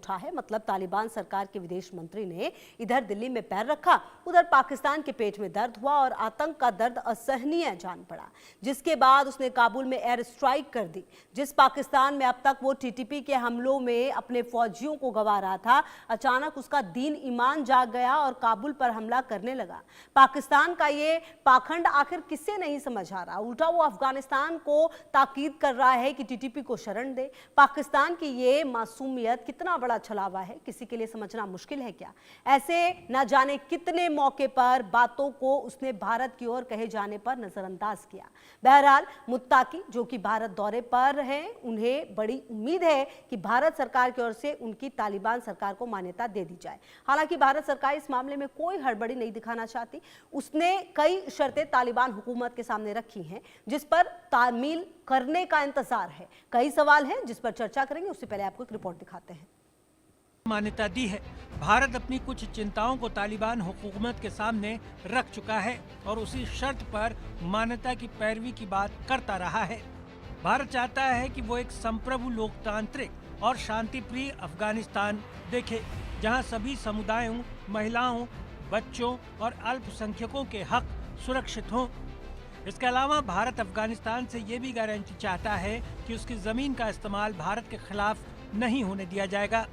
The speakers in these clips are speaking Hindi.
उठा है। मतलब तालिबान सरकार के विदेश मंत्री ने इधर दिल्ली में पैर रखा, उधर पाकिस्तान के पेट में दर्द हुआ और आतंक का दर्द असहनीय जान पड़ा, जिसके बाद उसने काबुल में एयर स्ट्राइक कर दी। जिस पाकिस्तान में अब तक वो टीटीपी के हमलों में अपने फौजियों को गंवा रहा था, अचानक उसका दीन ईमान जाग गया और काबुल पर हमला करने लगा। पाकिस्तान का ये पाखंड आखिर किससे नहीं समझ आ रहा? उल्टा वो अफगानिस्तान को ताकीद कर रहा है कि टीटीपी को शरण दे। पाकिस्तान की ये मासूमियत कितना बड़ा छलावा है, किसी के लिए समझना मुश्किल है क्या? ऐसे न जाने कितने मौके पर बातों को उसने भारत की ओर कहे जाने पर नजरअंदाज किया। बहरहाल मुत्ताकी जो कि भारत दौरे पर हैं, उन्हें बड़ी उम्मीद है कि भारत सरकार की ओर से उनकी तालिबान सरकार को मान्यता दे दी जाए। हालांकि भारत सरकार इस मामले में कोई हड़बड़ी नहीं दिखाना चाहती। उसने कई शर्तें तालिबान हुकूमत के सामने रखी हैं, जिस पर तामील करने का इंतजार है। कई सवाल हैं जिस पर चर्चा करेंगे, उससे पहले आपको एक रिपोर्ट दिखाते हैं। मान्यता दी है। भारत अपनी कुछ चिंताओं को तालिबान हुकूमत के सामने रख चुका है और उसी शर्त पर मान्यता की पैरवी की बात करता रहा है। भारत चाहता है कि वो एक संप्रभु, लोकतांत्रिक और शांतिप्रिय अफगानिस्तान देखे, जहां सभी समुदायों, महिलाओं, बच्चों और अल्पसंख्यकों के हक सुरक्षित हों। इसके अलावा भारत अफगानिस्तान से ये भी गारंटी चाहता है कि उसकी जमीन का इस्तेमाल भारत के खिलाफ नहीं होने दिया जाएगा।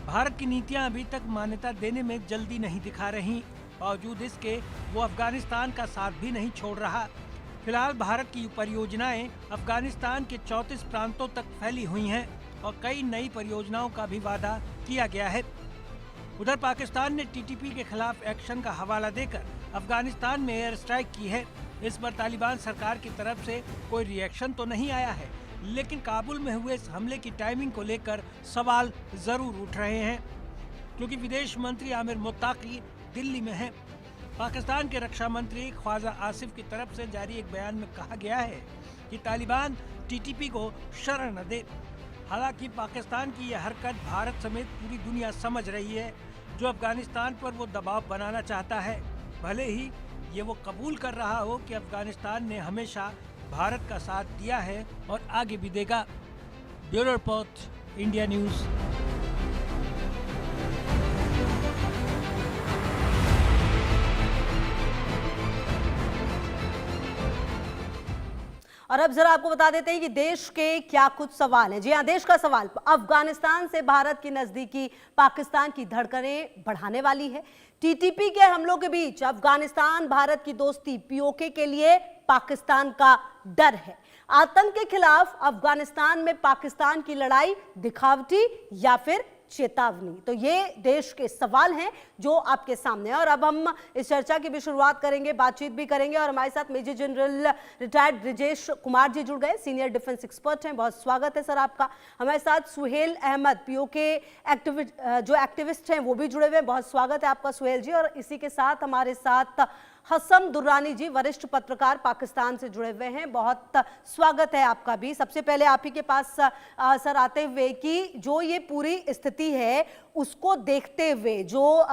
भारत की नीतियां अभी तक मान्यता देने में जल्दी नहीं दिखा रही, बावजूद इसके वो अफगानिस्तान का साथ भी नहीं छोड़ रहा। फिलहाल भारत की परियोजनाएं अफगानिस्तान के 34 प्रांतों तक फैली हुई हैं और कई नई परियोजनाओं का भी वादा किया गया है। उधर पाकिस्तान ने टीटीपी के खिलाफ एक्शन का हवाला देकर अफगानिस्तान में एयर स्ट्राइक की है। इस पर तालिबान सरकार की तरफ से कोई रिएक्शन तो नहीं आया है, लेकिन काबुल में हुए इस हमले की टाइमिंग को लेकर सवाल जरूर उठ रहे हैं, क्योंकि विदेश मंत्री आमिर मुत्ताकी दिल्ली में हैं। पाकिस्तान के रक्षा मंत्री ख्वाजा आसिफ की तरफ से जारी एक बयान में कहा गया है कि तालिबान टीटीपी को शरण न दे। हालांकि पाकिस्तान की यह हरकत भारत समेत पूरी दुनिया समझ रही है, जो अफगानिस्तान पर वो दबाव बनाना चाहता है, भले ही ये वो कबूल कर रहा हो कि अफगानिस्तान ने हमेशा भारत का साथ दिया है और आगे भी देगा। Bureau report, India news. और अब जरा आपको बता देते हैं कि देश के क्या कुछ सवाल हैं। जी हाँ, देश का सवाल, अफगानिस्तान से भारत की नजदीकी पाकिस्तान की धड़कनें बढ़ाने वाली है। टीटीपी के हमलों के बीच अफगानिस्तान भारत की दोस्ती, पीओके के लिए पाकिस्तान का डर है। आतंक के खिलाफ अफगानिस्तान में पाकिस्तान की लड़ाई दिखावटी या फिर चेतावनी? तो ये देश के सवाल हैं जो आपके सामने हैं। और अब हम इस चर्चा की भी शुरुआत करेंगे, बातचीत भी करेंगे। और हमारे साथ major general retired Brijesh Kumar ji जुड़ गए, सीनियर डिफेंस एक्सपर्ट हैं। बहुत स्वागत है सर आपका। हमारे साथ सुहेल अहमद, पीओके जो एक्टिविस्ट हैं, वो भी जुड़े हुए हैं। बहुत स्वागत है आपका सुहेल जी। और इसी के साथ हमारे साथ हसन दुर्रानी जी, वरिष्ठ पत्रकार, पाकिस्तान से जुड़े हुए हैं। बहुत स्वागत है आपका भी। सबसे पहले आप ही के पास सर आते हुए कि जो ये पूरी स्थिति है उसको देखते हुए, जो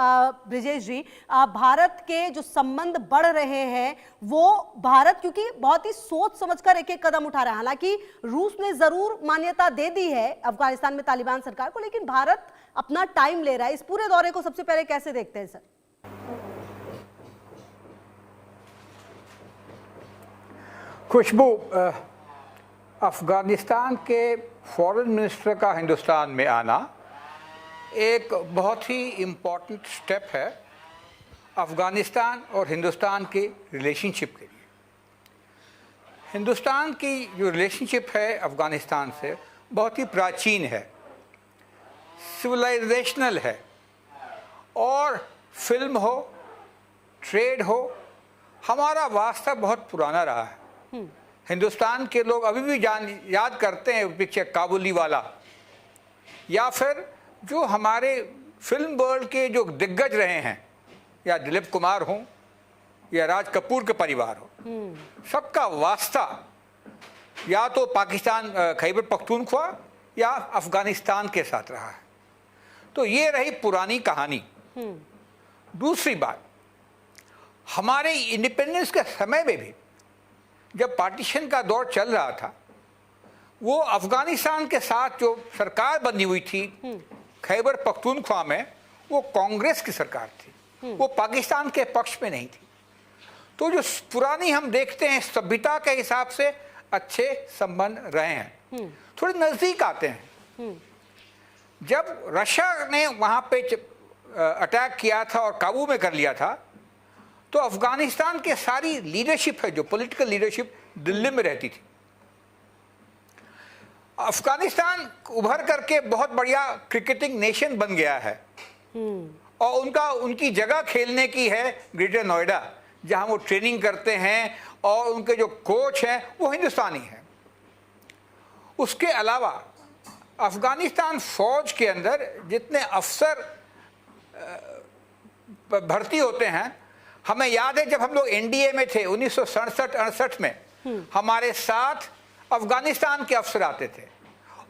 ब्रिजेश जी, भारत के जो संबंध बढ़ रहे हैं, वो भारत क्योंकि बहुत ही सोच समझकर एक एक कदम उठा रहा है। हालांकि रूस ने जरूर मान्यता दे दी है अफगानिस्तान में तालिबान सरकार को, लेकिन भारत अपना टाइम ले रहा है। इस पूरे दौरे को सबसे पहले कैसे देखते हैं सर? खुशबू, अफ़गानिस्तान के फॉरेन मिनिस्टर का हिंदुस्तान में आना एक बहुत ही इम्पॉर्टेंट स्टेप है अफ़गानिस्तान और हिंदुस्तान के रिलेशनशिप के लिए। हिंदुस्तान की जो रिलेशनशिप है अफ़गानिस्तान से बहुत ही प्राचीन है, सिविलाइजेशनल है, और फिल्म हो, ट्रेड हो, हमारा वास्ता बहुत पुराना रहा है। हिंदुस्तान के लोग अभी भी याद करते हैं पिक्चर काबुली वाला, या फिर जो हमारे फिल्म वर्ल्ड के जो दिग्गज रहे हैं, या दिलीप कुमार हो या राज कपूर के परिवार हो, सबका वास्ता या तो पाकिस्तान, खैबर पख्तूनख्वा या अफ़गानिस्तान के साथ रहा है। तो ये रही पुरानी कहानी। दूसरी बात, हमारे इंडिपेंडेंस के समय में भी जब पार्टीशन का दौर चल रहा था, वो अफ़गानिस्तान के साथ जो सरकार बनी हुई थी खैबर पख्तूनख्वा में वो कांग्रेस की सरकार थी, वो पाकिस्तान के पक्ष में नहीं थी। तो जो पुरानी हम देखते हैं सभ्यता के हिसाब से अच्छे संबंध रहे हैं। थोड़े नजदीक आते हैं, जब रशिया ने वहां पे अटैक किया था और काबू में कर लिया था, तो अफगानिस्तान के सारी लीडरशिप है, जो पॉलिटिकल लीडरशिप दिल्ली में रहती थी। अफगानिस्तान उभर करके बहुत बढ़िया क्रिकेटिंग नेशन बन गया है और उनकी जगह खेलने की है ग्रेटर नोएडा, जहां वो ट्रेनिंग करते हैं और उनके जो कोच हैं वो हिंदुस्तानी हैं। उसके अलावा अफगानिस्तान फौज के अंदर जितने अफसर भर्ती होते हैं, हमें याद है जब हम लोग एनडीए में थे 1967-68 में, हमारे साथ अफगानिस्तान के अफसर आते थे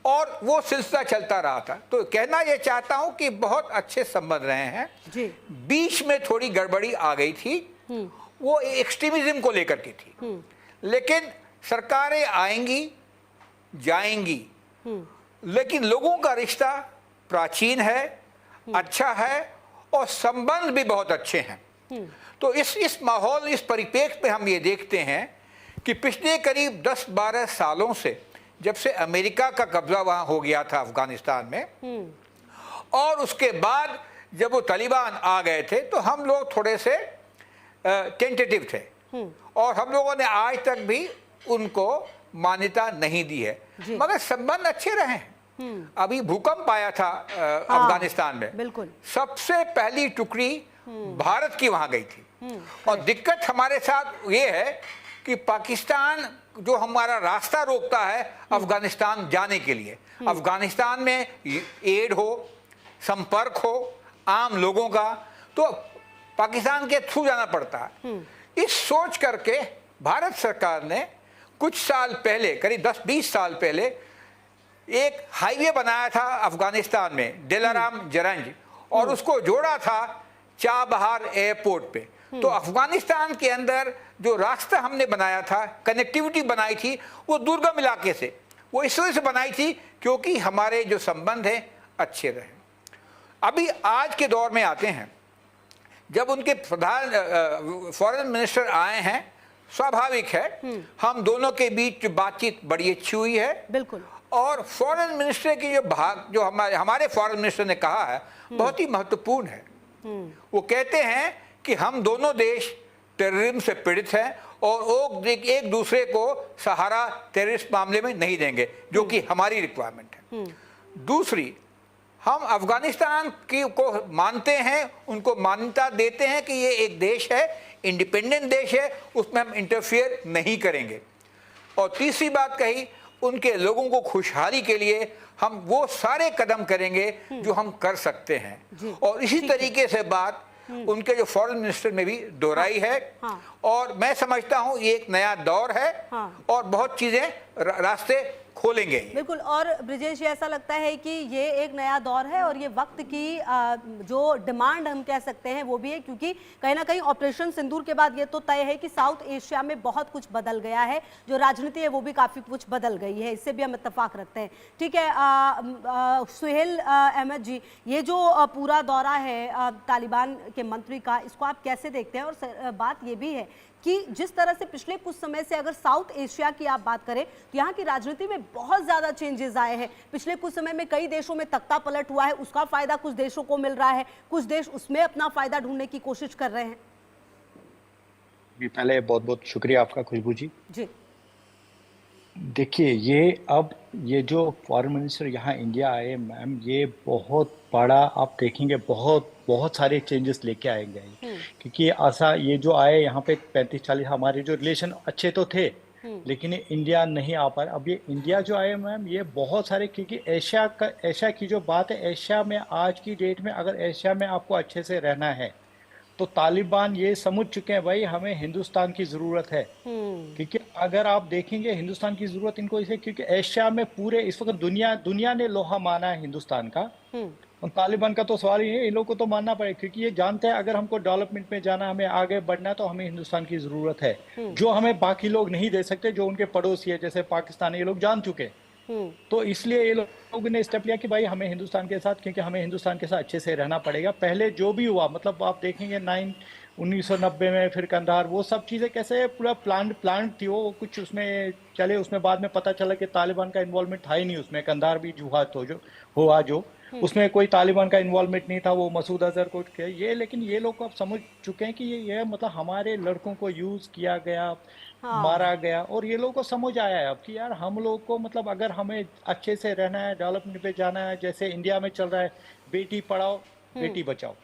और वो सिलसिला चलता रहा था। तो कहना ये चाहता हूं कि बहुत अच्छे संबंध रहे हैं जी। बीच में थोड़ी गड़बड़ी आ गई थी, वो एक्सट्रीमिज्म को लेकर के थी, लेकिन सरकारें आएंगी जाएंगी, लेकिन लोगों का रिश्ता प्राचीन है, अच्छा है और संबंध भी बहुत अच्छे हैं। तो इस माहौल, इस परिप्रेक्ष्य में हम ये देखते हैं कि पिछले करीब 10-12 सालों से, जब से अमेरिका का कब्जा वहां हो गया था अफगानिस्तान में, और उसके बाद जब वो तालिबान आ गए थे, तो हम लोग थोड़े से टेंटेटिव थे और हम लोगों ने आज तक भी उनको मान्यता नहीं दी है, मगर संबंध अच्छे रहे हैं। अभी भूकंप आया था अफगानिस्तान में, बिल्कुल सबसे पहली टुकड़ी भारत की वहां गई थी। और दिक्कत हमारे साथ ये है कि पाकिस्तान जो हमारा रास्ता रोकता है अफगानिस्तान जाने के लिए, अफगानिस्तान में एड हो, संपर्क हो आम लोगों का, तो पाकिस्तान के थ्रू जाना पड़ता है। इस सोच करके भारत सरकार ने कुछ साल पहले, करीब 10-20 साल पहले, एक हाईवे बनाया था अफगानिस्तान में, दिलाराम जरंज, और उसको जोड़ा था चाबहार एयरपोर्ट पे। तो अफगानिस्तान के अंदर जो रास्ता हमने बनाया था, कनेक्टिविटी बनाई थी, वो दुर्गम इलाके से, वो इस वजह से बनाई थी क्योंकि हमारे जो संबंध हैं अच्छे रहे। अभी आज के दौर में आते हैं, जब उनके फॉरेन मिनिस्टर आए हैं, स्वाभाविक है हम दोनों के बीच बातचीत बड़ी अच्छी हुई है। बिल्कुल। और फॉरेन मिनिस्टर की जो हमारे फॉरेन मिनिस्टर ने कहा है बहुत ही महत्वपूर्ण है। वो कहते हैं कि हम दोनों देश टेररिज्म से पीड़ित हैं और एक दूसरे को सहारा टेररिस्ट मामले में नहीं देंगे, जो कि हमारी रिक्वायरमेंट है। दूसरी, हम अफगानिस्तान को मानते हैं, उनको मान्यता देते हैं कि ये एक देश है, इंडिपेंडेंट देश है, उसमें हम इंटरफियर नहीं करेंगे। और तीसरी बात कही, उनके लोगों को खुशहाली के लिए हम वो सारे कदम करेंगे जो हम कर सकते हैं। और इसी तरीके से बात उनके जो फॉरेन मिनिस्टर में भी दोहराई है। और मैं समझता हूं ये एक नया दौर है और बहुत चीजें रास्ते खोलेंगे। बिल्कुल। और ब्रिजेश, ऐसा लगता है कि ये एक नया दौर है और ये वक्त की जो डिमांड हम कह सकते हैं वो भी है, क्योंकि कहीं ना कहीं ऑपरेशन सिंदूर के बाद ये तो तय है कि साउथ एशिया में बहुत कुछ बदल गया है, जो राजनीति है वो भी काफ़ी कुछ बदल गई है, इससे भी हम इत्तेफाक रखते हैं। ठीक है सुहेल अहमद जी, ये जो पूरा दौरा है तालिबान के मंत्री का, इसको आप कैसे देखते हैं? और बात ये भी है कि जिस तरह से पिछले कुछ समय से अगर साउथ एशिया की आप बात करें तो यहाँ की राजनीति में बहुत ज़्यादा चेंजेस आए हैं। पिछले कुछ समय में कई देशों में तख्ता पलट हुआ है, उसका फ़ायदा कुछ देशों को मिल रहा है, कुछ देश उसमें अपना फ़ायदा ढूंढने की कोशिश कर रहे हैं। पहले बहुत बहुत शुक्रिया आपका खुशबू जी। देखिए, ये जो फॉरेन मिनिस्टर यहाँ इंडिया आए मैम, ये बहुत बड़ा आप देखेंगे बहुत सारे चेंजेस लेके आएंगे। क्योंकि ऐसा ये जो आए यहाँ पे 35-40 हमारे जो रिलेशन अच्छे तो थे, लेकिन ये इंडिया नहीं आ पाया। अब ये इंडिया जो आए मैम, ये बहुत सारे, क्योंकि एशिया की जो बात है, एशिया में आज की डेट में अगर एशिया में आपको अच्छे से रहना है तो तालिबान ये समझ चुके हैं भाई हमें हिंदुस्तान की जरूरत है। क्योंकि अगर आप देखेंगे हिंदुस्तान की जरूरत इनको इसे, क्योंकि एशिया में पूरे इस वक्त दुनिया ने लोहा माना है हिंदुस्तान का, और तालिबान का तो सवाल ही है, इन लोगों को तो मानना पड़ेगा। क्योंकि ये जानते हैं अगर हमको डेवलपमेंट में जाना, हमें आगे बढ़ना है, तो हमें हिंदुस्तान की जरूरत है, जो हमें बाकी लोग नहीं दे सकते, जो उनके पड़ोसी है जैसे पाकिस्तान, ये लोग जान चुके। तो इसलिए ये लोगों ने स्टेप लिया कि भाई हमें हिंदुस्तान के साथ, क्योंकि हमें हिंदुस्तान के साथ अच्छे से रहना पड़ेगा। पहले जो भी हुआ, मतलब आप देखेंगे 1990 में फिर कंधार, वो सब चीज़ें कैसे पूरा प्लान थी, वो कुछ उसमें चले, उसमें बाद में पता चला कि तालिबान का इन्वॉल्वमेंट था ही नहीं उसमें। कंधार भी हुआ तो जो हुआ, जो उसमें कोई तालिबान का इन्वॉल्वमेंट नहीं था, वो मसूद अजहर को ये। लेकिन ये लोग अब समझ चुके हैं कि ये मतलब हमारे लड़कों को यूज़ किया गया, मारा गया, और ये लोगों को समझ आया है अब कि यार हम लोग को मतलब अगर हमें अच्छे से रहना है, डेवलपमेंट पे जाना है, जैसे इंडिया में चल रहा है बेटी पढ़ाओ बेटी बचाओ,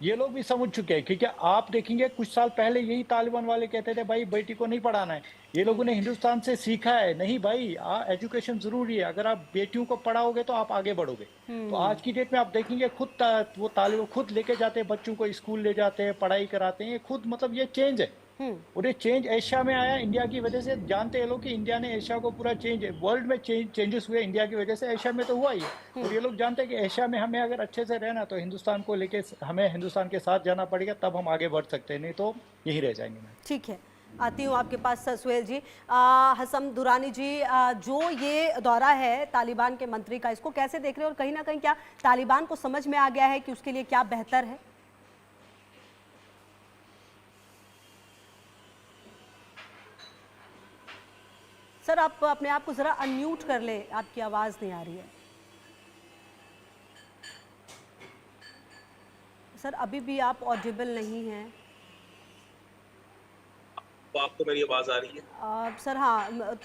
ये लोग भी समझ चुके हैं। क्योंकि आप देखेंगे कुछ साल पहले यही तालिबान वाले कहते थे भाई बेटी को नहीं पढ़ाना है। ये लोगों ने हिंदुस्तान से सीखा है, नहीं भाई एजुकेशन जरूरी है, अगर आप बेटियों को पढ़ाओगे तो आप आगे बढ़ोगे। तो आज की डेट में आप देखेंगे खुद वो तालिबान खुद लेके जाते हैं बच्चों को, स्कूल ले जाते हैं, पढ़ाई कराते हैं, खुद मतलब ये चेंज है। और ये चेंज एशिया में आया इंडिया की वजह से। जानते हैं लोग कि इंडिया ने एशिया को पूरा वर्ल्ड में चेंजेस हुए इंडिया की वजह से, एशिया में तो हुआ ही है। और ये लोग जानते हैं कि एशिया में हमें अगर अच्छे से रहना तो हिंदुस्तान को लेके हमें हिंदुस्तान के साथ जाना पड़ेगा, तब हम आगे बढ़ सकते हैं, नहीं तो यहीं रह जाएंगे। ठीक है, आती हूँ आपके पास सुहेल जी। हसन दुरानी जी, जो ये दौरा है तालिबान के मंत्री का, इसको कैसे देख रहे हैं, और कहीं ना कहीं क्या तालिबान को समझ में आ गया है कि उसके लिए क्या बेहतर है? सर आप अपने आप को जरा अनम्यूट कर ले, आपकी आवाज नहीं आ रही है सर, अभी भी आप ऑडिबल नहीं हैं। तो आपको मेरी आवाज आ रही है? सर हाँ,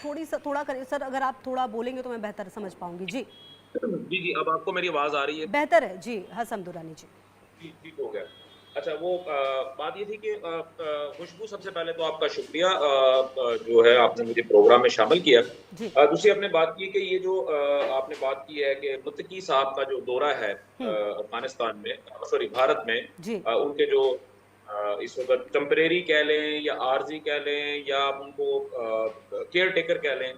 थोड़ा करिए सर, अगर आप थोड़ा बोलेंगे तो मैं बेहतर समझ पाऊंगी। जी जी, अब आपको मेरी आवाज आ रही है? बेहतर है जी। हसन दुरानी जी, ठीक हो गया। अच्छा, वो बात ये थी कि खुशबू, सबसे पहले तो आपका शुक्रिया जो है आपने मुझे प्रोग्राम में शामिल किया। दूसरी आपने बात की कि ये जो आपने बात की है कि मुत्तकी साहब का जो दौरा है अफगानिस्तान में, सॉरी भारत में, उनके जो इस वक्त टेम्परेरी कह लें या आर्जी कह लें या उनको केयर टेकर कह लें,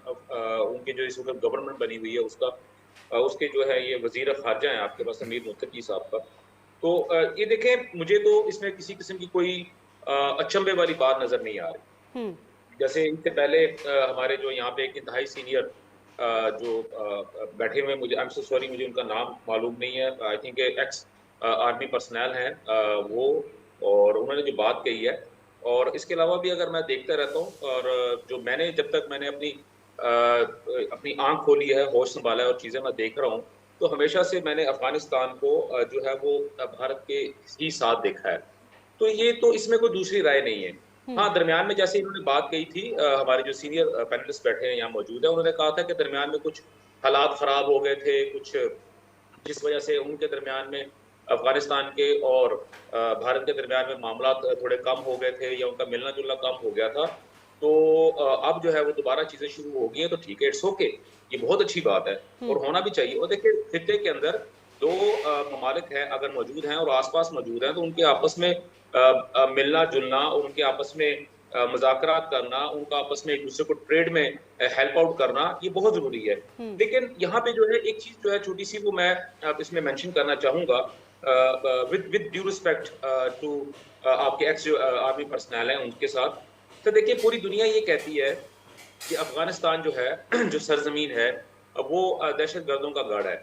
उनकी जो इस वक्त गवर्नमेंट बनी हुई है उसके जो है ये वजीर खारजा हैं आपके पास, अमीर मुत्तकी साहब का। तो ये देखें, मुझे तो इसमें किसी किस्म की कोई अचंभे वाली बात नजर नहीं आ रही। जैसे इनसे पहले हमारे जो यहाँ पे एक इंतहाई सीनियर जो बैठे हुए, मुझे आई एम सो सॉरी, मुझे उनका नाम मालूम नहीं है, I think ex army personnel हैं वो, और उन्होंने जो बात कही है, और इसके अलावा भी अगर मैं देखता रहता हूँ, और जो मैंने जब तक मैंने अपनी आंख खोली है, होश संभाला है और चीज़ें मैं देख रहा हूँ, तो हमेशा से मैंने अफगानिस्तान को जो है वो भारत के ही साथ देखा है। तो ये तो इसमें कोई दूसरी राय नहीं है। हाँ, दरमियान में जैसे इन्होंने बात कही थी, हमारे जो सीनियर पैनलिस्ट बैठे हैं यहाँ मौजूद है, उन्होंने कहा था कि दरमियान में कुछ हालात ख़राब हो गए थे, कुछ जिस वजह से उनके दरमियान में अफगानिस्तान के और भारत के दरमियान में मामला थोड़े कम हो गए थे या उनका मिलना जुलना कम हो गया था। तो अब जो है वो दोबारा चीज़ें शुरू हो गई हैं, तो ठीक है, इट्स ओके, ये बहुत अच्छी बात है और होना भी चाहिए। और देखिए, खित्ते के अंदर दो ममालिक हैं अगर मौजूद हैं और आसपास मौजूद हैं, तो उनके आपस में मिलना जुलना और उनके आपस में मुज़ाकरात करना, उनका आपस में एक दूसरे को ट्रेड में हेल्प आउट करना, ये बहुत ज़रूरी है। लेकिन यहाँ पे जो है एक चीज़ जो है छोटी सी, वो मैं इसमें मेंशन करना चाहूँगा, विद ड्यू रिस्पेक्ट टू आपके एक्स आर्मी पर्सनल हैं उनके साथ। तो देखिए, पूरी दुनिया ये कहती है कि अफगानिस्तान जो है, जो सरजमीन है, वो दहशतगर्दों का गढ़ है।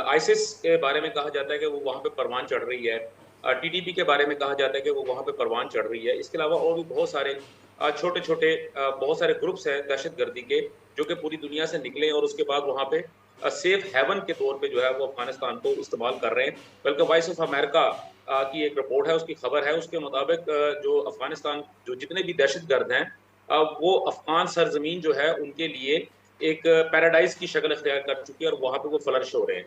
आईसिस के बारे में कहा जाता है कि वो वहाँ पे परवान चढ़ रही है, टीटीपी के बारे में कहा जाता है कि वो वहाँ पे परवान चढ़ रही है। इसके अलावा और भी बहुत सारे छोटे छोटे बहुत सारे ग्रुप्स हैं दहशतगर्दी के, जो कि पूरी दुनिया से निकले और उसके बाद वहाँ पे सेफ हेवन के तौर पे जो है वो अफगानिस्तान को इस्तेमाल कर रहे हैं। बल्कि वॉइस ऑफ अमेरिका की एक रिपोर्ट है, उसकी खबर है, उसके मुताबिक जो अफगानिस्तान जो जितने भी दहशतगर्द हैं, वो अफगान सरजमीन जो है उनके लिए एक पैराडाइज की शक्ल इख्तियार कर चुकी है और वहाँ पे वो फ्लरिश हो रहे हैं।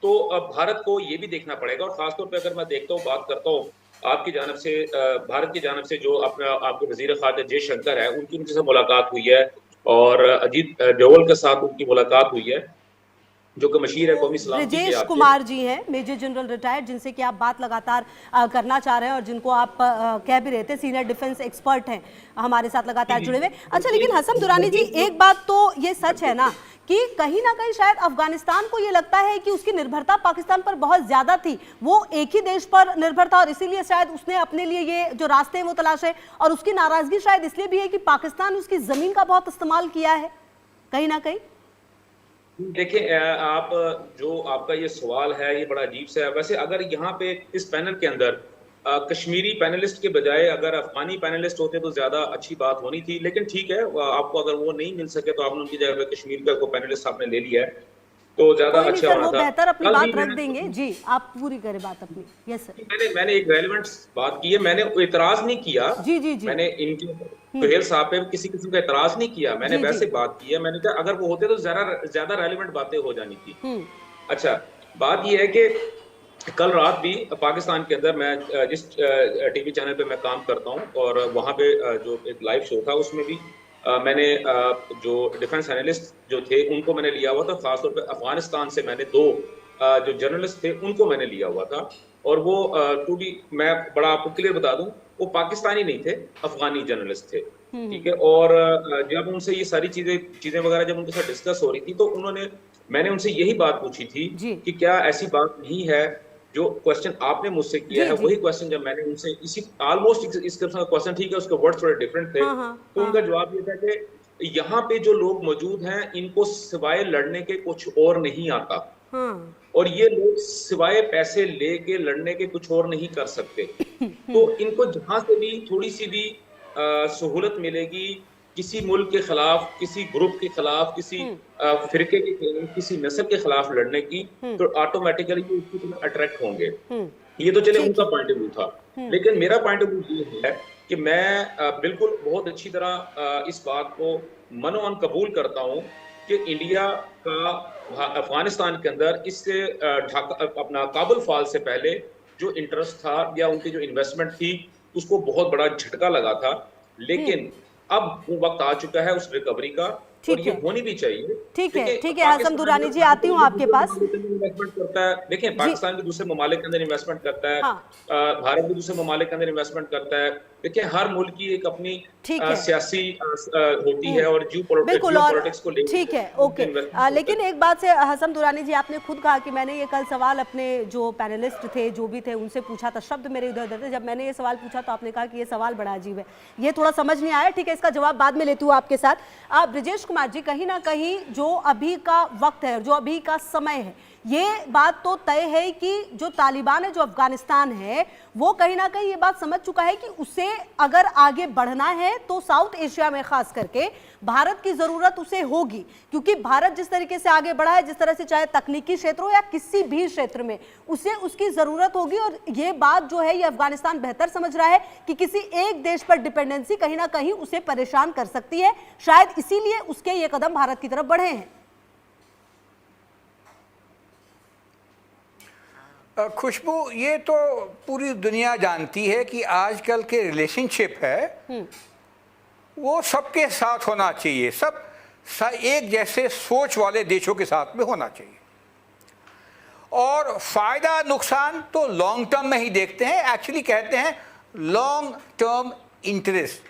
तो भारत को ये भी देखना पड़ेगा। और खासतौर पे अगर मैं देखता हूँ, बात करता हूँ आपकी जानब से, भारत की जानब से जो अपना आपके वजीर खारजा जयशंकर है, उनकी उनसे मुलाकात हुई है और अजीत डोवल के साथ उनकी मुलाकात हुई है, जो कि मशीर है कौमी सलामती के। ब्रजेश कुमार जी हैं, मेजर जनरल रिटायर्ड, जिनसे कि आप बात लगातार करना चाह रहे हैं और जिनको आप कह भी रहे थे सीनियर डिफेंस एक्सपर्ट हैं, हमारे साथ लगातार जुड़े हुए। अच्छा, लेकिन हसन दुरानी जी, एक बात तो ये सच है ना कि कहीं ना कहीं शायद अफगानिस्तान को ये लगता है कि उसकी निर्भरता पाकिस्तान पर बहुत ज्यादा थी, वो एक ही देश पर निर्भर था और इसीलिए शायद उसने अपने लिए ये जो रास्ते हैं वो तलाशे, और उसकी नाराजगी शायद इसलिए भी है कि पाकिस्तान उसकी जमीन का बहुत इस्तेमाल किया है कहीं ना कहीं। देखिए आप जो आपका ये सवाल है ये बड़ा अजीब सा है। वैसे अगर यहाँ पे इस पैनल के अंदर कश्मीरी पैनलिस्ट के बजाय अगर अफगानी पैनलिस्ट होते तो ज्यादा अच्छी बात होनी थी, लेकिन ठीक है, आपको अगर वो नहीं मिल सके तो आपने उनकी जगह पे कश्मीर का कोई पैनलिस्ट आपने ले लिया है तो ज्यादा कोई नहीं अच्छा सर, होना वो था। बेहतर अपनी कल बात भी रख देंगे जी, आप पूरी करें बात अपनी। Yes sir. मैंने एक रेलेवेंट बात की है, मैंने इतराज नहीं किया। जी जी जी। मैंने इनके सुहेल साहब पे किसी किस्म का इतराज नहीं किया, मैंने जी, वैसे जी। बात की है। मैंने कहा अगर वो होते तो ज्यादा रेलेवेंट बातें हो जानी थी। हम्म। अच्छा, बात ये है कि कल रात भी पाकिस्तान के अंदर मैं जिस टीवी चैनल पे मैं काम करता हूँ और वहाँ पे जो एक लाइव शो था उसमें भी मैंने जो डिफेंस एनालिस्ट जो थे उनको मैंने लिया हुआ था। खासतौर पे अफगानिस्तान से मैंने दो जो जर्नलिस्ट थे उनको मैंने लिया हुआ था। और वो टू बी मैं बड़ा आपको क्लियर बता दूं, वो पाकिस्तानी नहीं थे, अफगानी जर्नलिस्ट थे। ठीक है। और जब उनसे ये सारी चीजें वगैरह जब उनके साथ डिस्कस हो रही थी तो मैंने उनसे यही बात पूछी थी कि क्या ऐसी बात नहीं है, जो क्वेश्चन आपने मुझसे किया है वही क्वेश्चन जब मैंने उनसे इसी ऑलमोस्ट इस किस्म का क्वेश्चन, ठीक है उसके वर्ड्स थोड़े डिफरेंट थे, तो उनका जवाब ये था कि यहाँ पे जो लोग मौजूद हैं इनको सिवाय लड़ने के कुछ और नहीं आता और ये लोग सिवाय पैसे लेके लड़ने के कुछ और नहीं कर सकते। तो इनको जहां से भी थोड़ी सी भी सहूलत मिलेगी किसी मुल्क के खिलाफ, किसी ग्रुप के खिलाफ, किसी फिरके के खिलाफ, किसी नस्ल के खिलाफ लड़ने की, तो ऑटोमेटिकली उसकी तरफ अट्रैक्ट होंगे। ये तो चले उनका पॉइंट ऑफ व्यू था, लेकिन मेरा पॉइंट ऑफ व्यू ये है कि मैं बिल्कुल बहुत अच्छी तरह इस बात को मनोअन कबूल करता हूँ कि इंडिया का अफगानिस्तान के अंदर इससे अपना काबुल फॉल से पहले जो इंटरेस्ट था या उनकी जो इन्वेस्टमेंट थी उसको बहुत बड़ा झटका लगा था। लेकिन अब वो वक्त आ चुका है उस रिकवरी का और ये होनी भी चाहिए। ठीक है हसन दुरानी जी, आती हूँ आपके पास। इन्वेस्टमेंट करता है, देखिए पाकिस्तान भी दूसरे ममालिक के अंदर इन्वेस्टमेंट करता है, भारत भी दूसरे ममालिक के अंदर इन्वेस्टमेंट करता है। देखिए हर मुल्क की एक अपनी सियासी होती है और जियोपॉलिटिक्स को लेकर। ठीक है, ओके। लेकिन एक बात से हसन दुरानी जी, आपने खुद कहा कि मैंने ये कल सवाल अपने जो पैनलिस्ट थे जो भी थे उनसे पूछा था, शब्द मेरे इधर उधर थे। जब मैंने ये सवाल पूछा तो आपने कहा कि ये सवाल बड़ा अजीब है, ये थोड़ा समझ नहीं आया। ठीक है, इसका जवाब बाद में लेती हूँ आपके साथ। ब्रजेश कुमार जी, कहीं ना कहीं जो अभी का वक्त है, जो अभी का समय है, ये बात तो तय है कि जो तालिबान है, जो अफगानिस्तान है, वो कहीं ना कहीं ये बात समझ चुका है कि उसे अगर आगे बढ़ना है तो साउथ एशिया में खास करके भारत की जरूरत उसे होगी, क्योंकि भारत जिस तरीके से आगे बढ़ा है, जिस तरह से चाहे तकनीकी क्षेत्र हो या किसी भी क्षेत्र में, उसे उसकी जरूरत होगी। और ये बात जो है ये अफगानिस्तान बेहतर समझ रहा है कि किसी एक देश पर डिपेंडेंसी कहीं ना कहीं उसे परेशान कर सकती है, शायद इसीलिए उसके ये कदम भारत की तरफ बढ़े हैं। खुशबू, ये तो पूरी दुनिया जानती है कि आजकल के रिलेशनशिप है वो सबके साथ होना चाहिए, सब एक जैसे सोच वाले देशों के साथ में होना चाहिए और फायदा नुकसान तो लॉन्ग टर्म में ही देखते हैं। एक्चुअली कहते हैं लॉन्ग टर्म इंटरेस्ट।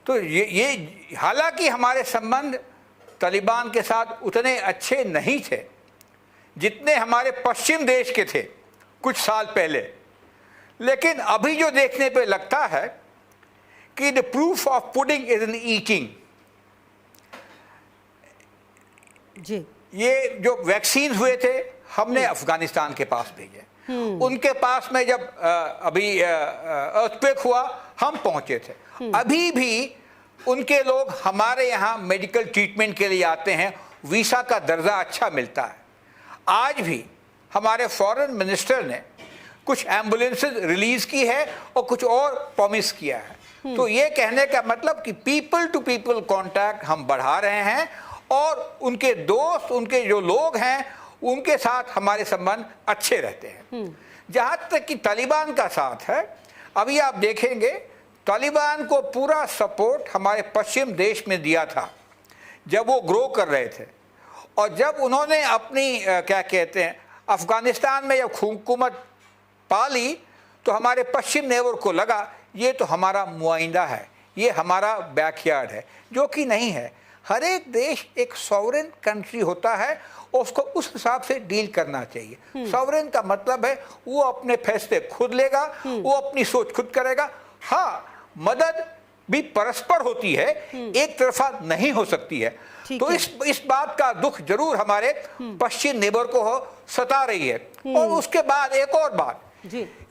तो ये हालांकि हमारे संबंध तालिबान के साथ उतने अच्छे नहीं थे जितने हमारे पश्चिम देश के थे कुछ साल पहले, लेकिन अभी जो देखने पे लगता है कि the proof of pudding is in eating. जी, ये जो वैक्सीन हुए थे हमने अफगानिस्तान के पास भेजे, उनके पास में जब अभी अर्थक्वेक हुआ हम पहुंचे थे। अभी भी उनके लोग हमारे यहाँ मेडिकल ट्रीटमेंट के लिए आते हैं, वीसा का दर्जा अच्छा मिलता है। आज भी हमारे फॉरेन मिनिस्टर ने कुछ एम्बुलेंसेज रिलीज की है और कुछ और प्रॉमिस किया है। तो ये कहने का मतलब कि पीपल टू पीपल कांटेक्ट हम बढ़ा रहे हैं और उनके दोस्त, उनके जो लोग हैं उनके साथ हमारे संबंध अच्छे रहते हैं। जहाँ तक कि तालिबान का साथ है, अभी आप देखेंगे तालिबान को पूरा सपोर्ट हमारे पश्चिम देश में दिया था जब वो ग्रो कर रहे थे, और जब उन्होंने अपनी क्या कहते हैं अफगानिस्तान में जब हुकूमत पाली तो हमारे पश्चिम नेबर को लगा ये तो हमारा मुआइंदा है, ये हमारा बैकयार्ड है, जो कि नहीं है। हर एक देश एक सॉवरेन कंट्री होता है और उसको उस हिसाब से डील करना चाहिए। सॉवरेन का मतलब है वो अपने फैसले खुद लेगा, वो अपनी सोच खुद करेगा। हाँ, मदद भी परस्पर होती है, एक तरफा नहीं हो सकती है। तो इस बात का दुख जरूर हमारे पश्चिम नेबर को सता रही है। और उसके बाद एक और बात,